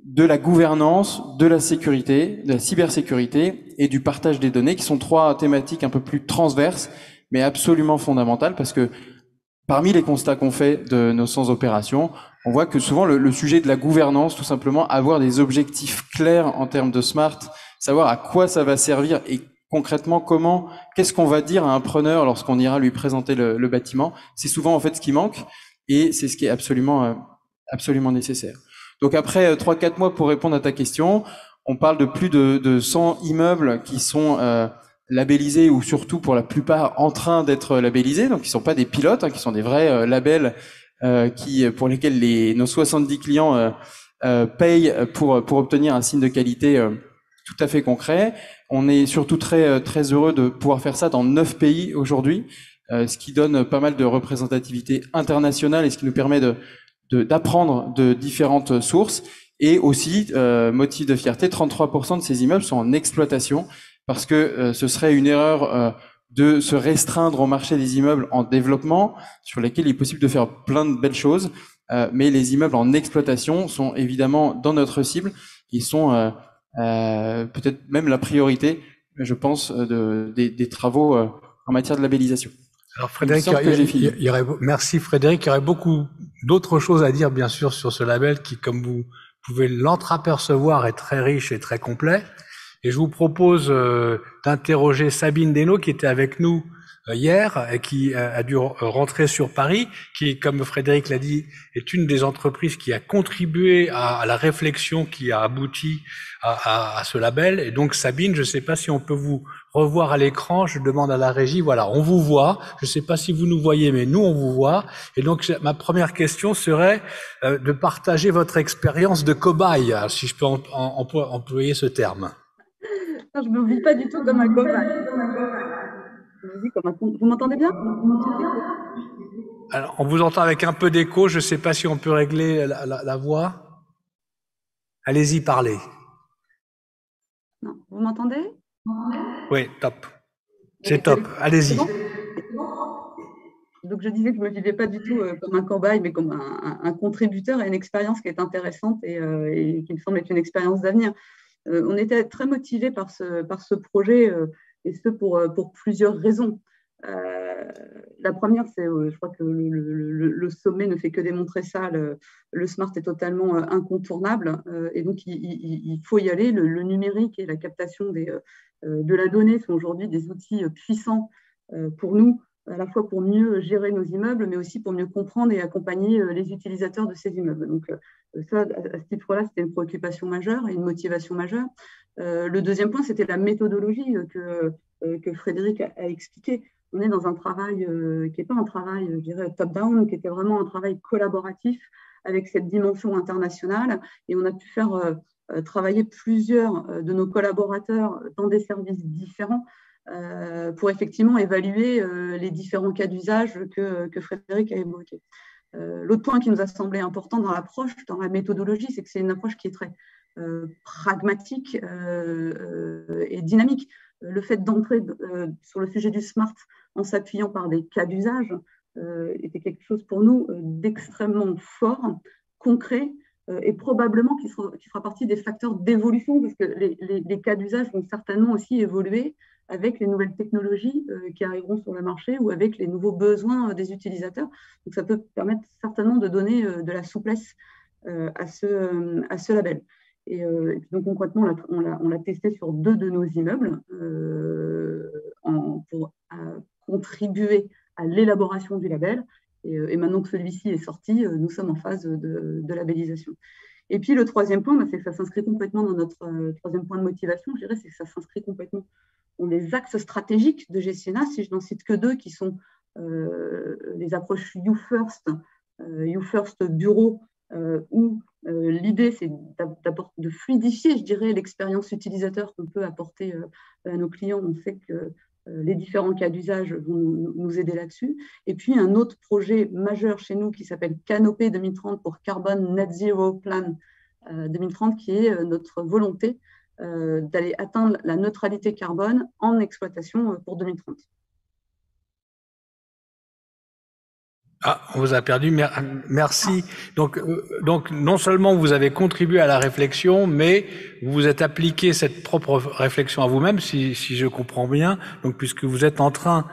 de la gouvernance, de la sécurité, de la cybersécurité et du partage des données, qui sont trois thématiques un peu plus transverses, mais absolument fondamentales, parce que parmi les constats qu'on fait de nos 100 opérations, on voit que souvent le sujet de la gouvernance, tout simplement, avoir des objectifs clairs en termes de smart, savoir à quoi ça va servir et concrètement qu'est-ce qu'on va dire à un preneur lorsqu'on ira lui présenter le bâtiment, c'est souvent en fait ce qui manque et c'est ce qui est absolument nécessaire. Donc après 3-4 mois pour répondre à ta question, on parle de plus de 100 immeubles qui sont labellisés ou surtout pour la plupart en train d'être labellisés, donc qui sont pas des pilotes, qui sont des vrais labels pour lesquels nos 70 clients payent pour obtenir un signe de qualité tout à fait concret. On est surtout très heureux de pouvoir faire ça dans 9 pays aujourd'hui, ce qui donne pas mal de représentativité internationale et ce qui nous permet d'apprendre de différentes sources. Et aussi, motif de fierté, 33% de ces immeubles sont en exploitation, parce que ce serait une erreur de se restreindre au marché des immeubles en développement, sur lesquels il est possible de faire plein de belles choses, mais les immeubles en exploitation sont évidemment dans notre cible. Ils sont peut-être même la priorité, je pense, des travaux en matière de labellisation. Alors Frédéric, merci Frédéric. Il y aurait beaucoup d'autres choses à dire, bien sûr, sur ce label qui, comme vous pouvez l'entreapercevoir, est très riche et très complet. Et je vous propose d'interroger Sabine Desnaux, qui était avec nous hier et qui a dû rentrer sur Paris, qui, comme Frédéric l'a dit, est une des entreprises qui a contribué à la réflexion qui a abouti à ce label. Et donc Sabine, je ne sais pas si on peut vous revoir à l'écran, je demande à la régie, voilà, on vous voit, je ne sais pas si vous nous voyez, mais nous on vous voit. Et donc ma première question serait de partager votre expérience de cobaye, si je peux employer ce terme. Je ne me vis pas du tout comme un cobaye. Vous m'entendez bien? Alors, on vous entend avec un peu d'écho, je ne sais pas si on peut régler la voix. Allez-y, parlez. Non, vous m'entendez? Oui, top. C'est top, allez-y. Donc je disais que je ne me vivais pas du tout comme un cobaye, mais comme un contributeur et une expérience qui est intéressante et qui me semble être une expérience d'avenir. On était très motivés par ce projet, et ce pour plusieurs raisons. La première, c'est, je crois que le sommet ne fait que démontrer ça, le smart est totalement incontournable, et donc il faut y aller. Le numérique et la captation de la donnée sont aujourd'hui des outils puissants pour nous, à la fois pour mieux gérer nos immeubles, mais aussi pour mieux comprendre et accompagner les utilisateurs de ces immeubles. Donc ça, à ce titre-là, c'était une préoccupation majeure et une motivation majeure. Le deuxième point, c'était la méthodologie que Frédéric a expliqué. On est dans un travail qui n'est pas un travail, je dirais, top-down, qui était vraiment un travail collaboratif avec cette dimension internationale. Et on a pu faire travailler plusieurs de nos collaborateurs dans des services différents pour effectivement évaluer les différents cas d'usage que Frédéric a évoqués. L'autre point qui nous a semblé important dans l'approche, dans la méthodologie, c'est que c'est une approche qui est très pragmatique et dynamique. Le fait d'entrer sur le sujet du smart en s'appuyant par des cas d'usage était quelque chose pour nous d'extrêmement fort, concret, et probablement qui fera partie des facteurs d'évolution, parce que les cas d'usage vont certainement aussi évoluer avec les nouvelles technologies qui arriveront sur le marché ou avec les nouveaux besoins des utilisateurs. Donc ça peut permettre certainement de donner de la souplesse à ce label. Et puis donc concrètement, on l'a testé sur 2 de nos immeubles pour contribuer à l'élaboration du label. Et maintenant que celui-ci est sorti, nous sommes en phase de labellisation. Et puis le troisième point, c'est que ça s'inscrit complètement dans notre troisième point de motivation, je dirais, c'est que ça s'inscrit complètement dans les axes stratégiques de GCNA, si je n'en cite que 2, qui sont les approches You First Bureau, où l'idée, c'est de fluidifier, je dirais, l'expérience utilisateur qu'on peut apporter à nos clients. On sait que les différents cas d'usage vont nous aider là-dessus. Et puis, un autre projet majeur chez nous qui s'appelle Canopée 2030 pour Carbon Net Zero Plan 2030, qui est notre volonté d'aller atteindre la neutralité carbone en exploitation pour 2030. Ah, on vous a perdu. Merci. Donc, non seulement vous avez contribué à la réflexion, mais vous vous êtes appliqué cette propre réflexion à vous-même, si je comprends bien. Donc, puisque vous êtes en train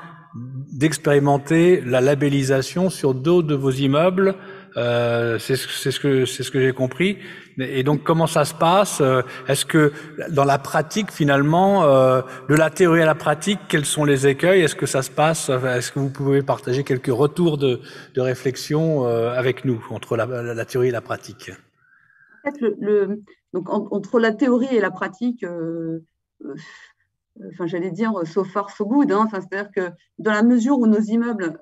d'expérimenter la labellisation sur d'autres de vos immeubles, c'est ce que j'ai compris. Et donc, comment ça se passe? Est-ce que dans la pratique, finalement, de la théorie à la pratique, quels sont les écueils? Est-ce que ça se passe? Est-ce que vous pouvez partager quelques retours de réflexion avec nous entre la théorie et la pratique? En fait, donc entre la théorie et la pratique, enfin, j'allais dire so far so good. Hein. Enfin, c'est-à-dire que dans la mesure où nos immeubles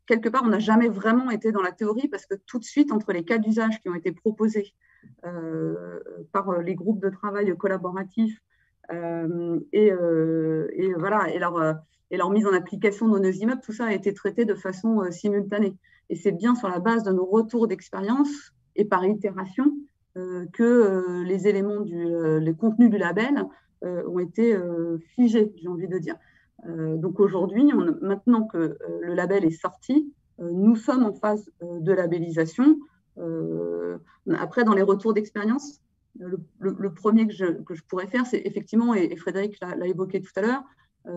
quelque part, on n'a jamais vraiment été dans la théorie parce que tout de suite, entre les cas d'usage qui ont été proposés par les groupes de travail collaboratifs et leur mise en application dans nos immeubles, tout ça a été traité de façon simultanée. Et c'est bien sur la base de nos retours d'expérience et par itération que les éléments les contenus du label ont été figés, j'ai envie de dire. Donc aujourd'hui, maintenant que le label est sorti, nous sommes en phase de labellisation. Après, dans les retours d'expérience, le premier que je pourrais faire, c'est effectivement, et Frédéric l'a évoqué tout à l'heure,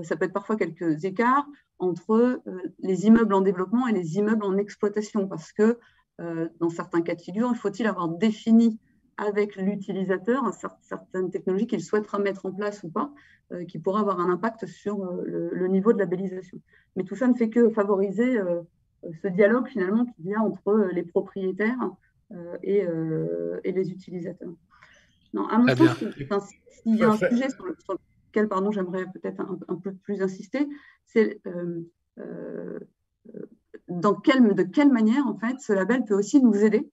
ça peut être parfois quelques écarts entre les immeubles en développement et les immeubles en exploitation, parce que dans certains cas de figure, il faut-il avoir défini avec l'utilisateur certaines technologies qu'il souhaitera mettre en place ou pas, qui pourra avoir un impact sur le niveau de labellisation. Mais tout ça ne fait que favoriser ce dialogue finalement qu'il y a entre les propriétaires et les utilisateurs. Non, à mon sens, s'il y a un sujet sur lequel j'aimerais peut-être un peu plus insister, c'est de quelle manière en fait ce label peut aussi nous aider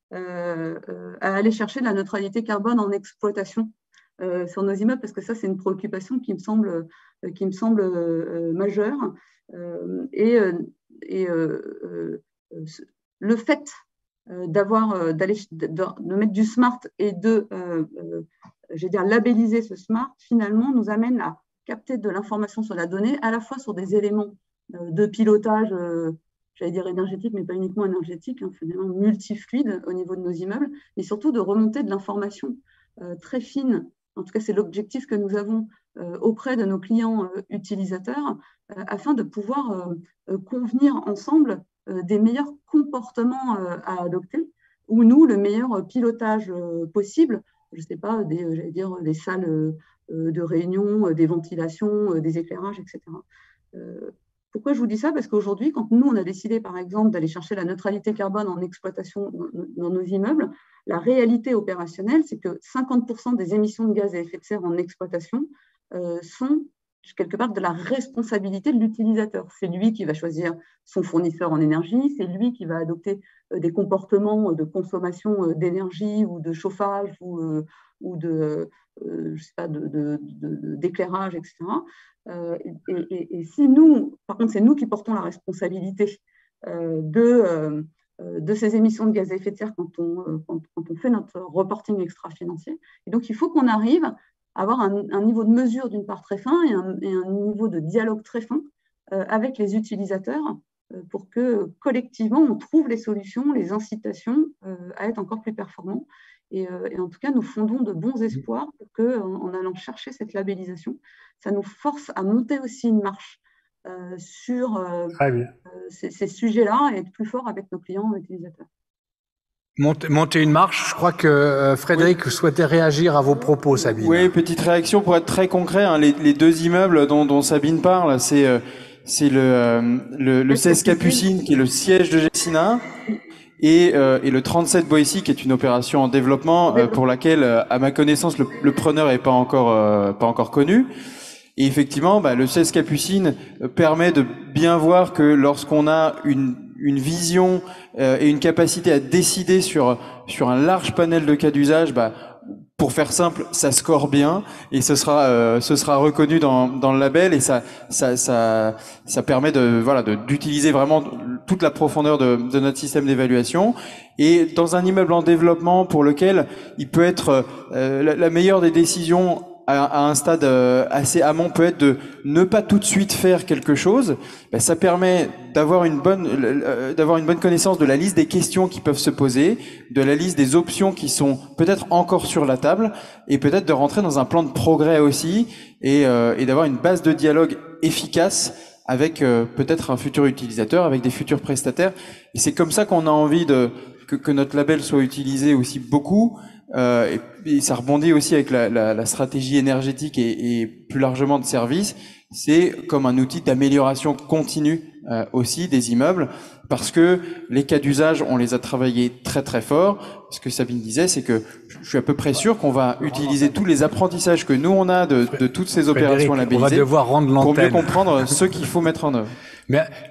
à aller chercher de la neutralité carbone en exploitation sur nos immeubles, parce que ça, c'est une préoccupation qui me semble majeure. Le fait de mettre du smart et de labelliser ce smart, finalement, nous amène à capter de l'information sur la donnée, à la fois sur des éléments de pilotage j'allais dire énergétique, mais pas uniquement énergétique, hein, finalement multifluide au niveau de nos immeubles, mais surtout de remonter de l'information très fine. En tout cas, c'est l'objectif que nous avons auprès de nos clients utilisateurs afin de pouvoir convenir ensemble des meilleurs comportements à adopter ou nous, le meilleur pilotage possible. Je ne sais pas, des salles de réunion, des ventilations, des éclairages, etc. Pourquoi je vous dis ça? Parce qu'aujourd'hui, quand nous, on a décidé, par exemple, d'aller chercher la neutralité carbone en exploitation dans nos immeubles, la réalité opérationnelle, c'est que 50% des émissions de gaz à effet de serre en exploitation sont quelque part de la responsabilité de l'utilisateur. C'est lui qui va choisir son fournisseur en énergie, c'est lui qui va adopter des comportements de consommation d'énergie ou de chauffage ou d'éclairage, etc. Et si nous, par contre, c'est nous qui portons la responsabilité de ces émissions de gaz à effet de serre quand on fait notre reporting extra-financier. Et donc, il faut qu'on arrive à avoir un niveau de mesure d'une part très fin et un niveau de dialogue très fin avec les utilisateurs pour que collectivement, on trouve les solutions, les incitations à être encore plus performants. Et en tout cas, nous fondons de bons espoirs pour qu'en allant chercher cette labellisation, ça nous force à monter aussi une marche sur ces sujets-là et être plus fort avec nos clients utilisateurs. Monter une marche, je crois que Frédéric souhaitait réagir à vos propos, Sabine. Oui, petite réaction pour être très concret. Hein, les deux immeubles dont Sabine parle, c'est le 16 Capucine, qui est le siège de Gessina, et le 37 Boissy, qui est une opération en développement pour laquelle, à ma connaissance, le preneur est pas encore connu. Et effectivement, le 16 Capucine permet de bien voir que lorsqu'on a une vision et une capacité à décider sur un large panel de cas d'usage, pour faire simple, ça score bien et ce sera reconnu dans le label et ça permet d'utiliser vraiment toute la profondeur de notre système d'évaluation. Et dans un immeuble en développement pour lequel il peut être la meilleure des décisions à un stade assez amont peut être de ne pas tout de suite faire quelque chose, ça permet d'avoir une bonne connaissance de la liste des questions qui peuvent se poser, de la liste des options qui sont peut-être encore sur la table, et peut-être de rentrer dans un plan de progrès aussi, et d'avoir une base de dialogue efficace avec peut-être un futur utilisateur, avec des futurs prestataires. Et c'est comme ça qu'on a envie que notre label soit utilisé aussi beaucoup. Et ça rebondit aussi avec la stratégie énergétique et plus largement de service. C'est comme un outil d'amélioration continue aussi des immeubles, parce que les cas d'usage, on les a travaillés très très fort. Ce que Sabine disait, c'est que je suis à peu près sûr qu'on va utiliser tous les apprentissages que nous on a de toutes ces opérations labellisées, on va devoir rendre pour mieux l'antenne. comprendre ce qu'il faut mettre en œuvre.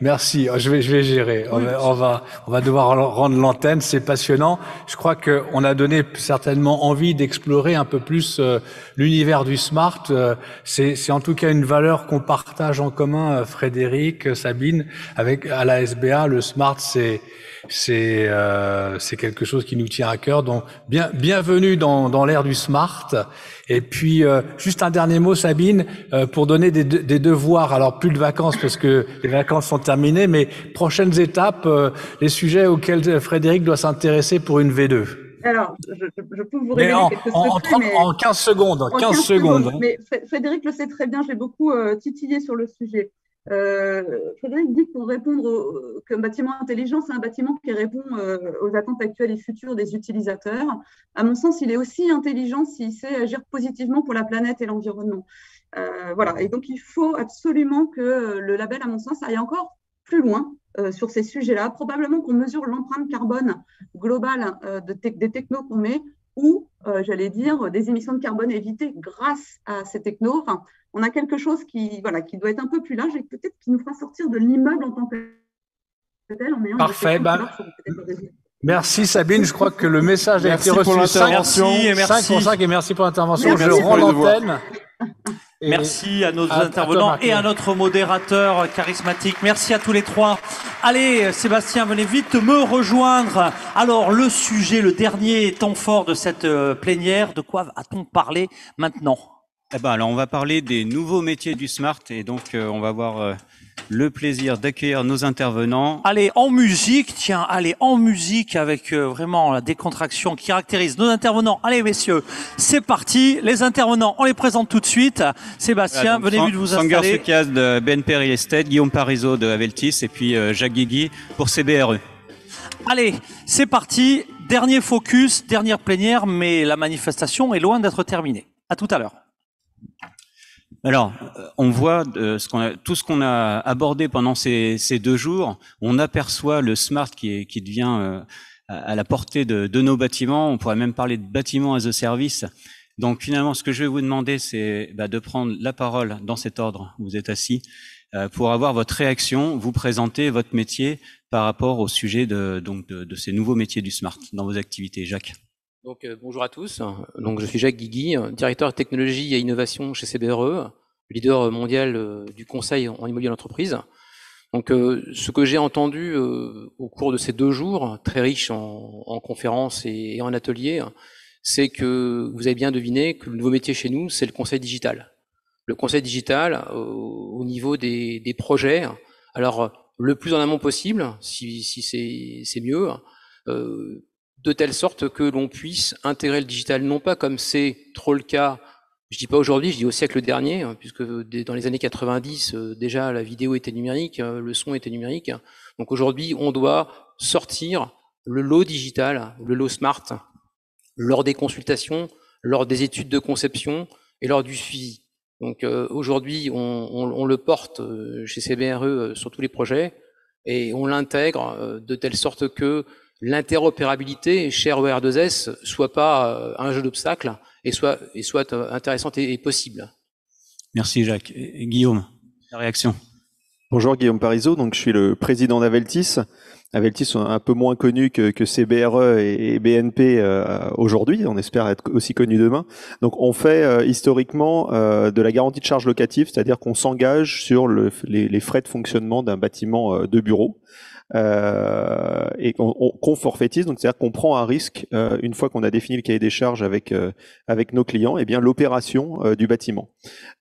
Merci, je vais gérer. On va devoir rendre l'antenne, c'est passionnant. Je crois que on a donné certainement envie d'explorer un peu plus l'univers du smart. C'est en tout cas une valeur qu'on partage en commun, Frédéric, Sabine, avec à la SBA. Le smart, c'est quelque chose qui nous tient à cœur. Donc bienvenue dans l'ère du smart. Et puis juste un dernier mot, Sabine, pour donner des devoirs. Alors plus de vacances parce que les vacances sont terminées, mais prochaines étapes, les sujets auxquels Frédéric doit s'intéresser pour une V2. Alors, je peux vous révéler quelques secrets, en 15 secondes. 15 secondes. Mais Frédéric le sait très bien, j'ai beaucoup titillé sur le sujet. Frédéric dit que pour répondre qu'un bâtiment intelligent, c'est un bâtiment qui répond aux attentes actuelles et futures des utilisateurs. À mon sens, il est aussi intelligent s'il sait agir positivement pour la planète et l'environnement. Voilà. Et donc, il faut absolument que le label, à mon sens, aille encore plus loin sur ces sujets-là. Probablement qu'on mesure l'empreinte carbone globale des technos qu'on met, ou, j'allais dire, des émissions de carbone évitées grâce à ces technos. Enfin, on a quelque chose qui doit être un peu plus large et peut-être qui nous fera sortir de l'immeuble en tant que tel. Parfait. Merci Sabine, je crois que le message a été reçu. Merci et merci pour l'intervention. Je rends l'antenne. Merci à nos intervenants et à notre modérateur charismatique. Merci à tous les trois. Allez, Sébastien, venez vite me rejoindre. Alors, le sujet, le dernier temps fort de cette plénière, de quoi va-t-on parler maintenant ? Alors, on va parler des nouveaux métiers du smart et donc on va avoir le plaisir d'accueillir nos intervenants. Allez, en musique, en musique avec vraiment la décontraction qui caractérise nos intervenants. Allez, messieurs, c'est parti. Les intervenants, on les présente tout de suite. Sébastien, venez vite vous installer. Sanger Sucaz de BNP Real Estate, Guillaume Parizeau de Aveltis et puis Jacques Guigui pour CBRE. Allez, c'est parti. Dernier focus, dernière plénière, mais la manifestation est loin d'être terminée. À tout à l'heure. Alors, on voit tout ce qu'on a abordé pendant ces 2 jours. On aperçoit le smart qui devient à la portée de nos bâtiments. On pourrait même parler de bâtiments as a service. Donc finalement, ce que je vais vous demander, c'est de prendre la parole dans cet ordre. Vous êtes assis pour avoir votre réaction, vous présenter votre métier par rapport au sujet de ces nouveaux métiers du smart dans vos activités. Jacques. Donc bonjour à tous. Donc je suis Jacques Guigui, directeur technologie et innovation chez CBRE, leader mondial du conseil en immobilier d'entreprise. Donc ce que j'ai entendu au cours de ces 2 jours très riches en conférences et en ateliers, c'est que vous avez bien deviné que le nouveau métier chez nous, c'est le conseil digital. Le conseil digital au niveau des projets. Alors le plus en amont possible, si c'est mieux. De telle sorte que l'on puisse intégrer le digital, non pas comme c'est trop le cas, je dis pas aujourd'hui, je dis au siècle dernier, puisque dans les années 90, déjà la vidéo était numérique, le son était numérique. Donc aujourd'hui, on doit sortir le lot digital, le lot smart, lors des consultations, lors des études de conception et lors du suivi. Donc aujourd'hui, on le porte chez CBRE sur tous les projets et on l'intègre de telle sorte que l'interopérabilité, chère au R2S, soit pas un jeu d'obstacles et soit intéressante et possible. Merci Jacques. Et Guillaume, la réaction. Bonjour, Guillaume Parizeau, donc je suis le président d'Aveltis. Aveltis sont un peu moins connus que CBRE et BNP aujourd'hui. On espère être aussi connus demain. Donc, on fait historiquement de la garantie de charge locative, c'est-à-dire qu'on s'engage sur les frais de fonctionnement d'un bâtiment de bureau. Et qu'on forfaitise, donc c'est-à-dire qu'on prend un risque une fois qu'on a défini le cahier des charges avec nos clients, et bien l'opération du bâtiment.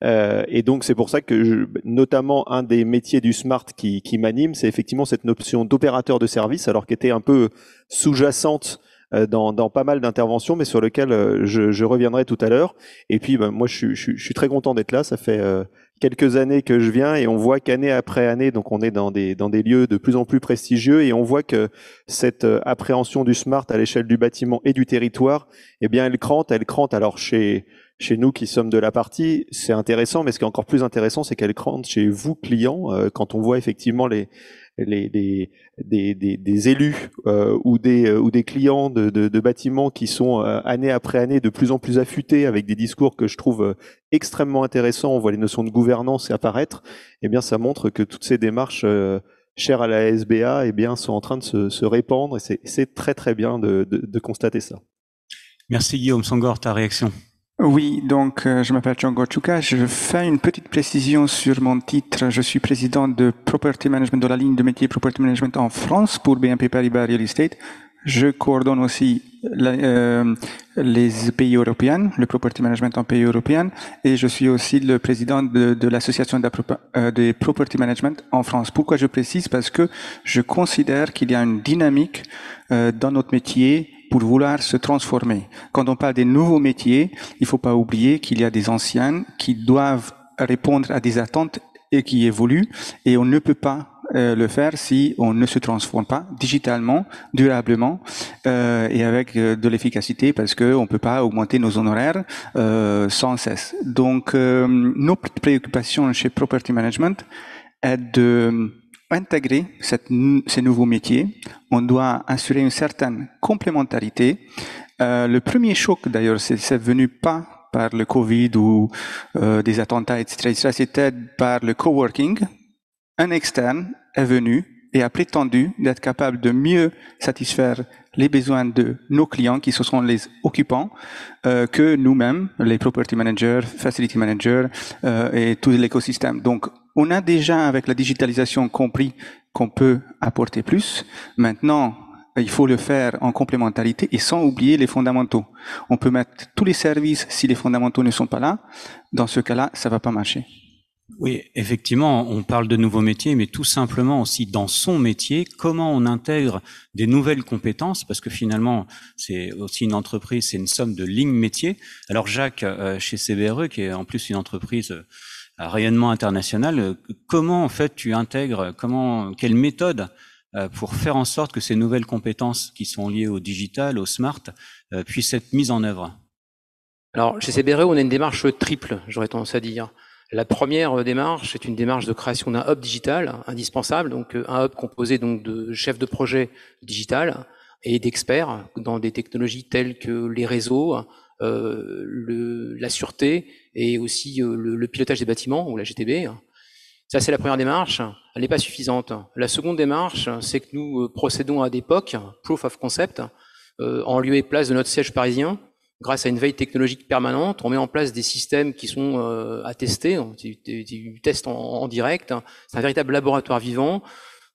Et donc c'est pour ça que notamment un des métiers du smart qui m'anime, c'est effectivement cette notion d'opérateur de service, alors qui était un peu sous-jacente dans pas mal d'interventions, mais sur lequel je reviendrai tout à l'heure. Et puis moi je suis très content d'être là. Ça fait quelques années que je viens et on voit qu'année après année, donc on est dans des lieux de plus en plus prestigieux et on voit que cette appréhension du smart à l'échelle du bâtiment et du territoire, eh bien elle crante. Alors chez nous qui sommes de la partie, c'est intéressant, mais ce qui est encore plus intéressant, c'est qu'elle crante chez vous clients quand on voit effectivement des élus ou des clients de bâtiments qui sont année après année de plus en plus affûtés avec des discours que je trouve extrêmement intéressants. On voit les notions de gouvernance apparaître. Eh bien, ça montre que toutes ces démarches chères à la SBA, eh bien, sont en train de se répandre et c'est très très bien de constater ça. Merci Guillaume Sangor, ta réaction. Oui, donc je m'appelle John Gorchuka. Je fais une petite précision sur mon titre. Je suis président de Property Management de la ligne de métier Property Management en France pour BNP Paribas Real Estate. Je coordonne aussi les pays européens, le Property Management en pays européens, et je suis aussi le président de l'association de Property Management en France. Pourquoi je précise? Parce que je considère qu'il y a une dynamique dans notre métier pour vouloir se transformer. Quand on parle des nouveaux métiers, il ne faut pas oublier qu'il y a des anciens qui doivent répondre à des attentes et qui évoluent, et on ne peut pas le faire si on ne se transforme pas digitalement, durablement et avec de l'efficacité, parce que on peut pas augmenter nos honoraires sans cesse. Donc, nos préoccupations chez Property Management est de intégrer ces nouveaux métiers. On doit assurer une certaine complémentarité. Le premier choc, d'ailleurs, c'est venu pas par le Covid ou des attentats, etc. C'était par le coworking. Un externe est venu et a prétendu d'être capable de mieux satisfaire les besoins de nos clients, qui ce sont les occupants, que nous-mêmes, les property managers, facility managers et tout l'écosystème. Donc, on a déjà, avec la digitalisation, compris qu'on peut apporter plus. Maintenant, il faut le faire en complémentarité et sans oublier les fondamentaux. On peut mettre tous les services si les fondamentaux ne sont pas là. Dans ce cas-là, ça va pas marcher. Oui, effectivement, on parle de nouveaux métiers, mais tout simplement aussi dans son métier, comment on intègre des nouvelles compétences, parce que finalement, c'est aussi une entreprise, c'est une somme de lignes métiers. Alors Jacques, chez CBRE, qui est en plus une entreprise à rayonnement international, comment en fait tu intègres, quelle méthode pour faire en sorte que ces nouvelles compétences qui sont liées au digital, au smart, puissent être mises en œuvre? Alors, chez CBRE, on a une démarche triple, j'aurais tendance à dire. La première démarche est une démarche de création d'un hub digital indispensable, donc un hub composé donc de chefs de projet digital et d'experts dans des technologies telles que les réseaux, la sûreté et aussi le pilotage des bâtiments ou la GTB. Ça, c'est la première démarche. Elle n'est pas suffisante. La seconde démarche, c'est que nous procédons à des POC, Proof of Concept, en lieu et place de notre siège parisien. Grâce à une veille technologique permanente, on met en place des systèmes qui sont attestés, du test en direct. C'est un véritable laboratoire vivant.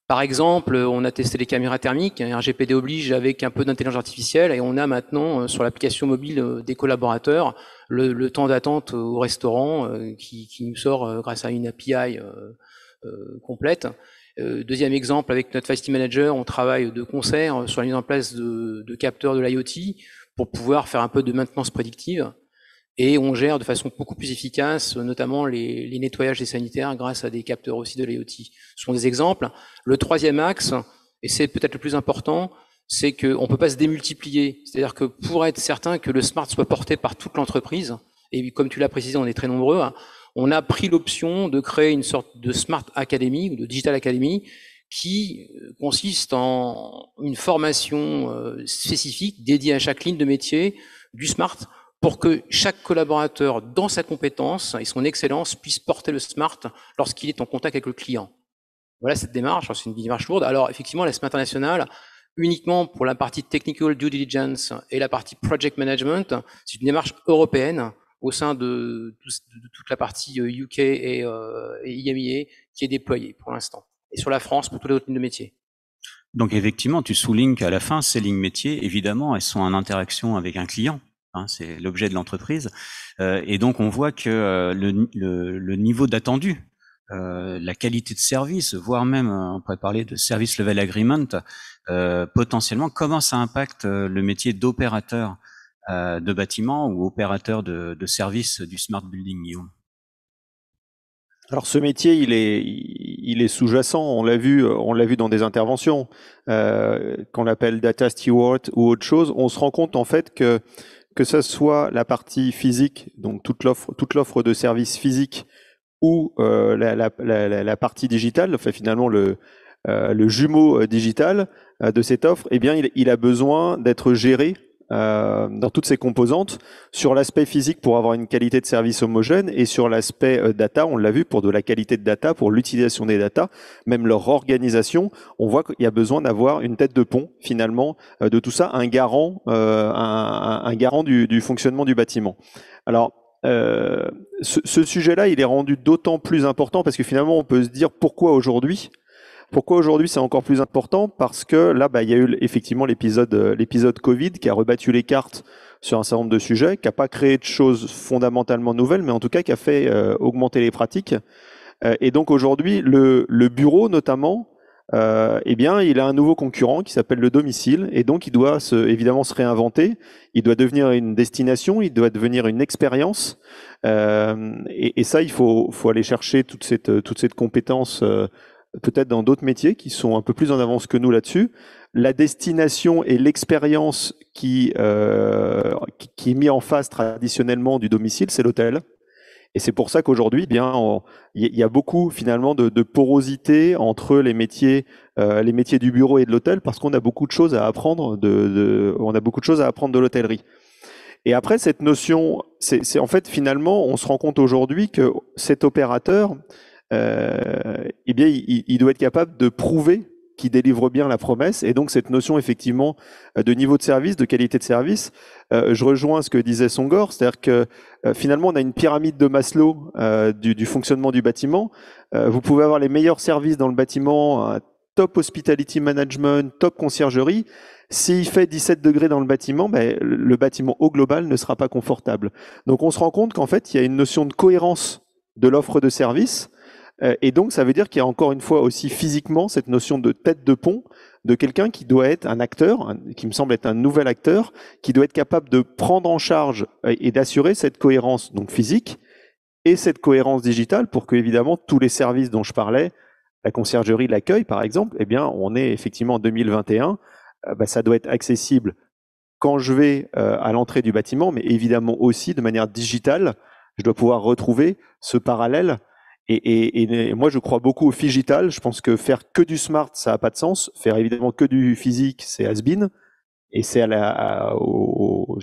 Par exemple, on a testé les caméras thermiques, un RGPD oblige avec un peu d'intelligence artificielle, et on a maintenant sur l'application mobile des collaborateurs le temps d'attente au restaurant qui nous sort grâce à une API complète. Deuxième exemple, avec notre Facility Manager, on travaille de concert sur la mise en place de capteurs de l'IoT pour pouvoir faire un peu de maintenance prédictive. Et on gère de façon beaucoup plus efficace, notamment les nettoyages des sanitaires grâce à des capteurs aussi de l'IoT. Ce sont des exemples. Le troisième axe, et c'est peut-être le plus important, c'est qu'on ne peut pas se démultiplier. C'est-à-dire que pour être certain que le smart soit porté par toute l'entreprise, et comme tu l'as précisé, on est très nombreux, on a pris l'option de créer une sorte de Smart Academy ou de Digital Academy qui consiste en une formation spécifique dédiée à chaque ligne de métier du smart pour que chaque collaborateur, dans sa compétence et son excellence, puisse porter le smart lorsqu'il est en contact avec le client. voilà cette démarche. C'est une démarche lourde. Alors effectivement, l'ESMA internationale, uniquement pour la partie technical due diligence et la partie project management, c'est une démarche européenne au sein de toute la partie UK et IMEA qui est déployée pour l'instant. Et sur la France pour toutes les autres lignes de métier. Donc effectivement, tu soulignes qu'à la fin, ces lignes métiers, évidemment, elles sont en interaction avec un client. Hein, c'est l'objet de l'entreprise. Et donc on voit que le niveau d'attendu, la qualité de service, voire même, on pourrait parler de service level agreement, potentiellement, comment ça impacte le métier d'opérateur de bâtiment ou opérateur de service du smart building, Guillaume? Alors ce métier, il est sous-jacent. On l'a vu dans des interventions qu'on appelle data steward ou autre chose. On se rend compte en fait que ça soit la partie physique, donc toute l'offre de services physiques, ou la partie digitale, enfin finalement le jumeau digital de cette offre, eh bien il a besoin d'être géré dans toutes ses composantes, sur l'aspect physique pour avoir une qualité de service homogène, et sur l'aspect data, on l'a vu, pour de la qualité de data, pour l'utilisation des data, même leur organisation, on voit qu'il y a besoin d'avoir une tête de pont finalement de tout ça, un garant du fonctionnement du bâtiment. Alors ce sujet-là, il est rendu d'autant plus important parce que finalement on peut se dire pourquoi aujourd'hui c'est encore plus important, parce que là, il y a eu effectivement l'épisode Covid qui a rebattu les cartes sur un certain nombre de sujets, qui n'a pas créé de choses fondamentalement nouvelles, mais en tout cas qui a fait augmenter les pratiques. Et donc aujourd'hui, le bureau notamment, eh bien, il a un nouveau concurrent qui s'appelle le domicile, et donc il doit évidemment se réinventer. Il doit devenir une destination, il doit devenir une expérience, et ça, il faut aller chercher toute cette compétence. Peut-être dans d'autres métiers qui sont un peu plus en avance que nous là-dessus. La destination et l'expérience qui est mis en face traditionnellement du domicile, c'est l'hôtel. Et c'est pour ça qu'aujourd'hui, il y a beaucoup finalement de porosité entre les métiers du bureau et de l'hôtel, parce qu'on a beaucoup de choses à apprendre de l'hôtellerie. Et après, cette notion, c'est en fait finalement, on se rend compte aujourd'hui que cet opérateur, eh bien, il doit être capable de prouver qu'il délivre bien la promesse, et donc cette notion effectivement de niveau de service, de qualité de service, je rejoins ce que disait Songor, c'est-à-dire que finalement on a une pyramide de Maslow du fonctionnement du bâtiment. Vous pouvez avoir les meilleurs services dans le bâtiment, top hospitality management, top conciergerie. S'il fait 17 degrés dans le bâtiment, le bâtiment au global ne sera pas confortable. Donc on se rend compte qu'en fait il y a une notion de cohérence de l'offre de service. Et donc, ça veut dire qu'il y a encore une fois aussi physiquement cette notion de tête de pont de quelqu'un qui doit être un acteur, qui me semble être un nouvel acteur, qui doit être capable de prendre en charge et d'assurer cette cohérence donc physique et cette cohérence digitale pour que, évidemment, tous les services dont je parlais, la conciergerie, l'accueil, par exemple, eh bien, on est effectivement en 2021, ça doit être accessible quand je vais à l'entrée du bâtiment, mais évidemment aussi de manière digitale, je dois pouvoir retrouver ce parallèle. Et moi, je crois beaucoup au phygital. Je pense que faire que du smart, ça n'a pas de sens. Faire évidemment que du physique, c'est has-been. Et c'est au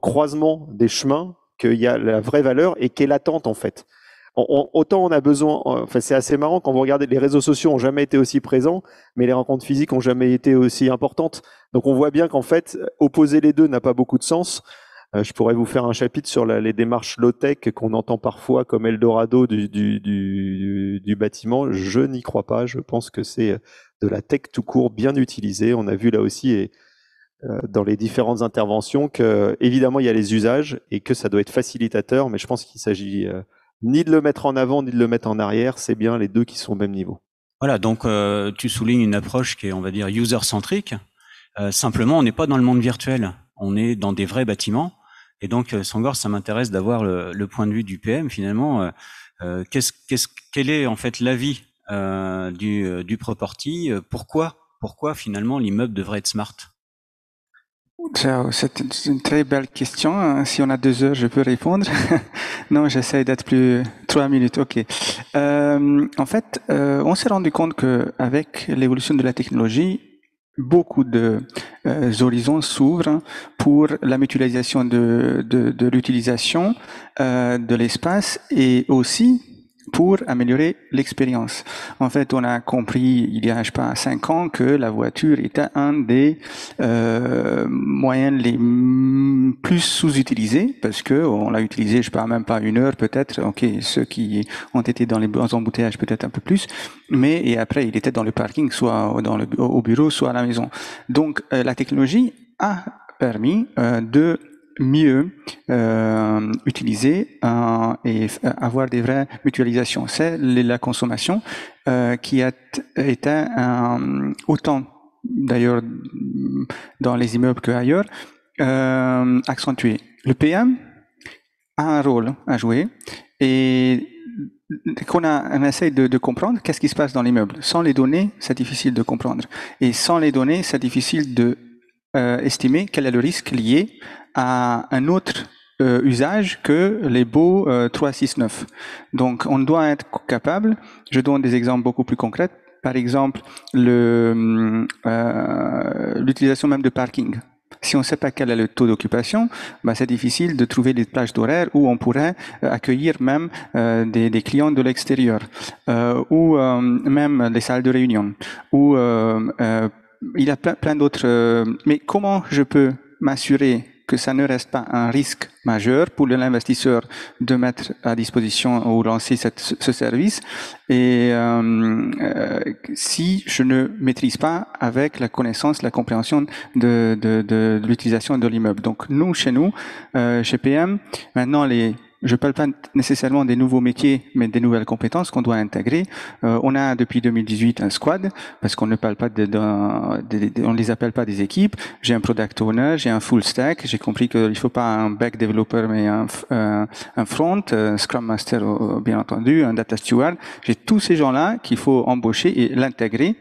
croisement des chemins qu'il y a la vraie valeur et qu'est l'attente en fait. Autant on a besoin, enfin c'est assez marrant quand vous regardez, les réseaux sociaux n'ont jamais été aussi présents, mais les rencontres physiques n'ont jamais été aussi importantes. Donc on voit bien qu'en fait, opposer les deux n'a pas beaucoup de sens. Je pourrais vous faire un chapitre sur les démarches low-tech qu'on entend parfois comme Eldorado du bâtiment. Je n'y crois pas. Je pense que c'est de la tech tout court bien utilisée. On a vu là aussi dans les différentes interventions que évidemment il y a les usages et que ça doit être facilitateur, mais je pense qu'il s'agit ni de le mettre en avant ni de le mettre en arrière. C'est bien les deux qui sont au même niveau. Voilà, donc tu soulignes une approche qui est, on va dire, user-centrique. Simplement, on n'est pas dans le monde virtuel. On est dans des vrais bâtiments. Et donc, Songor, ça m'intéresse d'avoir le point de vue du PM, finalement. Quel est en fait l'avis du property? Pourquoi finalement l'immeuble devrait être smart? Ciao, c'est une très belle question. Si on a 2 heures, je peux répondre. Non, j'essaie d'être plus 3 minutes. Ok. En fait, on s'est rendu compte que avec l'évolution de la technologie, beaucoup de horizons s'ouvrent pour la mutualisation de l'utilisation de l'espace, et aussi pour améliorer l'expérience. En fait, on a compris il y a, je sais pas, 5 ans que la voiture était un des moyens les plus sous-utilisés parce que on l'a utilisé, je sais pas, même pas 1 heure peut-être. Ok, ceux qui ont été dans les embouteillages peut-être un peu plus, mais et après il était dans le parking, soit au bureau, soit à la maison. Donc la technologie a permis de mieux utiliser et avoir des vraies mutualisations. C'est la consommation qui a été autant d'ailleurs dans les immeubles qu'ailleurs accentuée. Le PM a un rôle à jouer et on essaie de comprendre qu'est-ce qui se passe dans l'immeuble. Sans les données, c'est difficile de comprendre. Et sans les données, c'est difficile de estimer quel est le risque lié à un autre usage que les baux 369. Donc, on doit être capable, je donne des exemples beaucoup plus concrets, par exemple, l'utilisation même de parking. Si on ne sait pas quel est le taux d'occupation, bah c'est difficile de trouver des plages d'horaires où on pourrait accueillir même des clients de l'extérieur, ou même des salles de réunion, ou il y a plein d'autres. Mais comment je peux m'assurer que ça ne reste pas un risque majeur pour l'investisseur de mettre à disposition ou lancer ce service et si je ne maîtrise pas avec la connaissance, la compréhension de l'utilisation de l'immeuble. Donc nous, chez PM, maintenant je parle pas nécessairement des nouveaux métiers, mais des nouvelles compétences qu'on doit intégrer. On a depuis 2018 un squad, parce qu'on ne parle pas on les appelle pas des équipes. J'ai un product owner, j'ai un full stack. J'ai compris qu'il faut pas un back developer, mais un front, un scrum master, bien entendu, un data steward. J'ai tous ces gens-là qu'il faut embaucher et l'intégrer.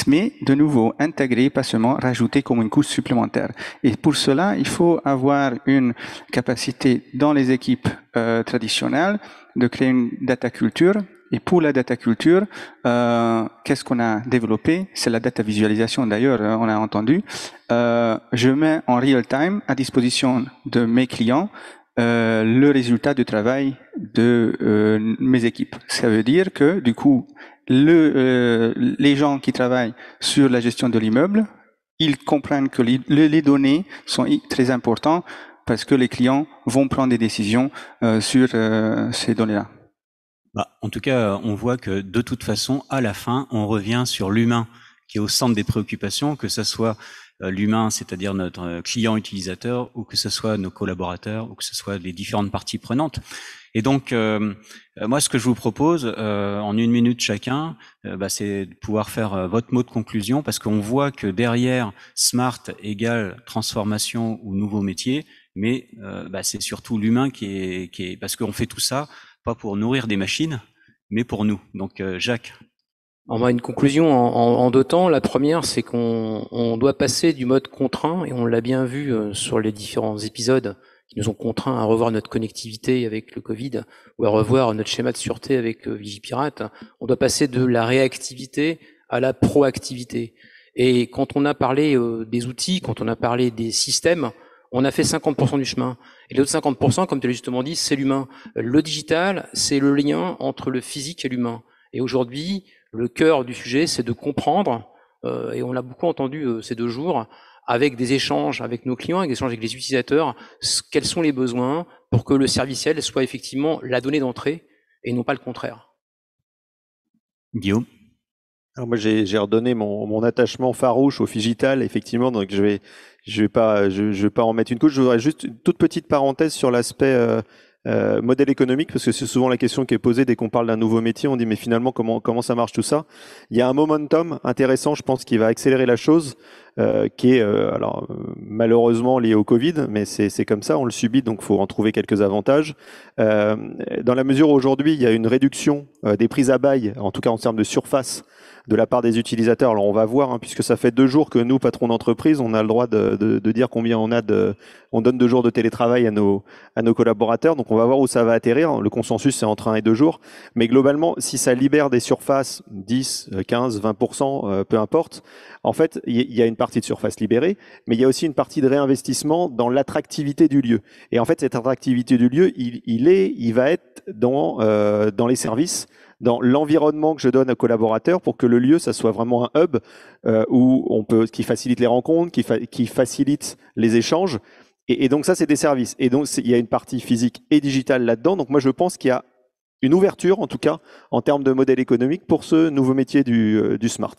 Mais de nouveau, intégrer, pas seulement rajouter comme une couche supplémentaire. Et pour cela, il faut avoir une capacité dans les équipes traditionnelles de créer une data culture. Et pour la data culture, qu'est-ce qu'on a développé? C'est la data visualisation d'ailleurs, on a entendu. Je mets en real time à disposition de mes clients le résultat du travail de mes équipes. Ça veut dire que du coup, les gens qui travaillent sur la gestion de l'immeuble, ils comprennent que les données sont très importantes parce que les clients vont prendre des décisions sur ces données-là. Bah, en tout cas, on voit que de toute façon, à la fin, on revient sur l'humain qui est au centre des préoccupations, que ce soit l'humain, c'est-à-dire notre client utilisateur, ou que ce soit nos collaborateurs, ou que ce soit les différentes parties prenantes. Et donc, moi, ce que je vous propose, en 1 minute chacun, c'est de pouvoir faire votre mot de conclusion, parce qu'on voit que derrière Smart égale transformation ou nouveau métier, mais c'est surtout l'humain qui est, parce qu'on fait tout ça, pas pour nourrir des machines, mais pour nous. Donc, Jacques. On a une conclusion en 2 temps. La première, c'est qu'on doit passer du mode contraint, et on l'a bien vu sur les différents épisodes qui nous ont contraints à revoir notre connectivité avec le Covid ou à revoir notre schéma de sûreté avec Vigipirate. On doit passer de la réactivité à la proactivité. Et quand on a parlé des outils, quand on a parlé des systèmes, on a fait 50% du chemin. Et les autres 50%, comme tu l'as justement dit, c'est l'humain. Le digital, c'est le lien entre le physique et l'humain. Et aujourd'hui, le cœur du sujet, c'est de comprendre, et on l'a beaucoup entendu ces 2 jours, avec des échanges avec nos clients, avec des échanges avec les utilisateurs, quels sont les besoins pour que le serviciel soit effectivement la donnée d'entrée et non pas le contraire. Guillaume. Alors moi, j'ai redonné mon attachement farouche au Figital, effectivement, donc je vais pas en mettre une couche. Je voudrais juste une toute petite parenthèse sur l'aspect modèle économique, parce que c'est souvent la question qui est posée dès qu'on parle d'un nouveau métier. On dit mais finalement comment ça marche tout ça? Il y a un momentum intéressant, je pense, qui va accélérer la chose, qui est malheureusement lié au Covid, mais c'est comme ça, on le subit, donc faut en trouver quelques avantages. Dans la mesure où aujourd'hui il y a une réduction des prises à bail, en tout cas en termes de surface, de la part des utilisateurs. Alors on va voir, puisque ça fait 2 jours que nous, patrons d'entreprise, on a le droit de dire combien on donne de jours de télétravail à nos collaborateurs. Donc on va voir où ça va atterrir. Le consensus, c'est entre 1 et 2 jours. Mais globalement, si ça libère des surfaces, 10, 15, 20%, peu importe, en fait, il y a une partie de surface libérée, mais il y a aussi une partie de réinvestissement dans l'attractivité du lieu. Et en fait, cette attractivité du lieu, il va être dans les services, dans l'environnement que je donne aux collaborateurs pour que le lieu, ça soit vraiment un hub qui facilite les rencontres, qui facilite les échanges. Et donc ça, c'est des services. Et donc, il y a une partie physique et digitale là-dedans. Donc moi, je pense qu'il y a une ouverture, en tout cas, en termes de modèle économique pour ce nouveau métier du smart.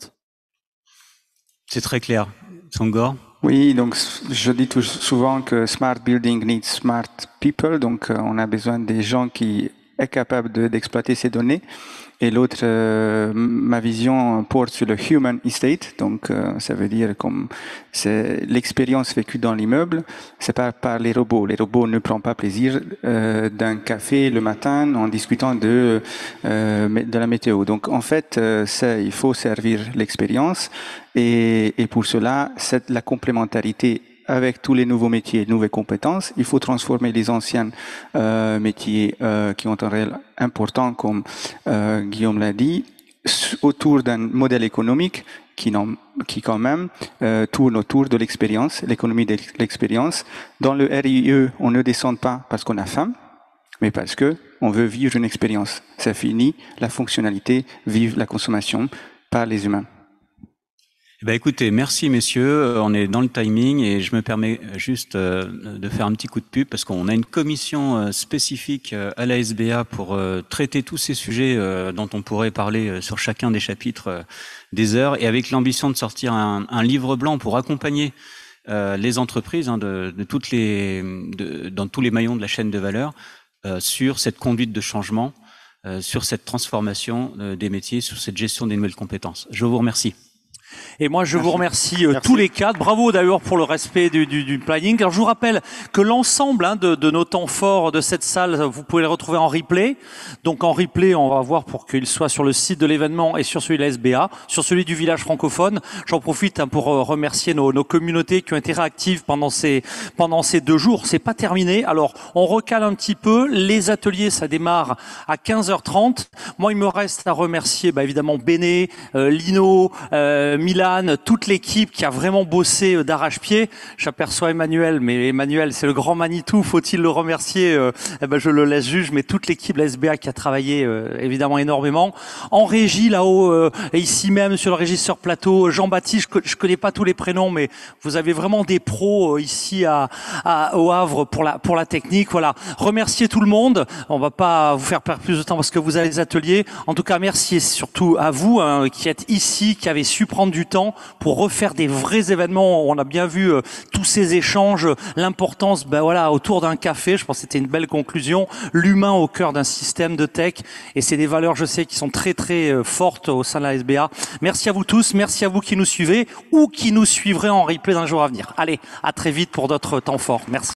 C'est très clair. Sangor? Oui, donc je dis souvent que smart building needs smart people. Donc on a besoin des gens qui sont capables d'exploiter ces données. Et l'autre, ma vision porte sur le human estate. Donc ça veut dire comme c'est l'expérience vécue dans l'immeuble. C'est pas par les robots. Les robots ne prennent pas plaisir d'un café le matin en discutant de la météo. Donc en fait, il faut servir l'expérience. Et pour cela, c'est la complémentarité avec tous les nouveaux métiers, nouvelles compétences. Il faut transformer les anciens métiers qui ont un réel important, comme Guillaume l'a dit, autour d'un modèle économique qui quand même tourne autour de l'expérience, l'économie de l'expérience. Dans le RIE, on ne descend pas parce qu'on a faim, mais parce que on veut vivre une expérience. Ça finit la fonctionnalité, vivre la consommation par les humains. Écoutez, merci messieurs, on est dans le timing et je me permets juste de faire un petit coup de pub parce qu'on a une commission spécifique à la SBA pour traiter tous ces sujets dont on pourrait parler sur chacun des chapitres des heures, et avec l'ambition de sortir un livre blanc pour accompagner les entreprises dans tous les maillons de la chaîne de valeur sur cette conduite de changement, sur cette transformation des métiers, sur cette gestion des nouvelles compétences. Je vous remercie. Et moi, je vous remercie tous les quatre. Bravo d'ailleurs pour le respect du planning. Alors, je vous rappelle que l'ensemble de nos temps forts de cette salle, vous pouvez les retrouver en replay. Donc, en replay, on va voir pour qu'il soit sur le site de l'événement et sur celui de la SBA, sur celui du village francophone. J'en profite pour remercier nos communautés qui ont été réactives pendant ces 2 jours. C'est pas terminé. Alors, on recale un petit peu. Les ateliers, ça démarre à 15h30. Moi, il me reste à remercier, évidemment, Béné, Lino, Milan, toute l'équipe qui a vraiment bossé d'arrache-pied. J'aperçois Emmanuel, mais Emmanuel, c'est le grand Manitou, faut-il le remercier? Je le laisse juge, mais toute l'équipe de la SBA qui a travaillé évidemment énormément. En régie, là-haut, et ici même sur le régisseur plateau, Jean-Baptiste, je connais pas tous les prénoms, mais vous avez vraiment des pros ici au Havre pour la technique. Voilà. Remercier tout le monde. On va pas vous faire perdre plus de temps parce que vous avez les ateliers. En tout cas, merci et surtout à vous qui êtes ici, qui avez su prendre du temps pour refaire des vrais événements. On a bien vu tous ces échanges, l'importance autour d'un café. Je pense que c'était une belle conclusion. L'humain au cœur d'un système de tech. Et c'est des valeurs, je sais, qui sont très très fortes au sein de la SBA. Merci à vous tous. Merci à vous qui nous suivez ou qui nous suivrez en replay dans les jours à venir. Allez, à très vite pour d'autres temps forts. Merci.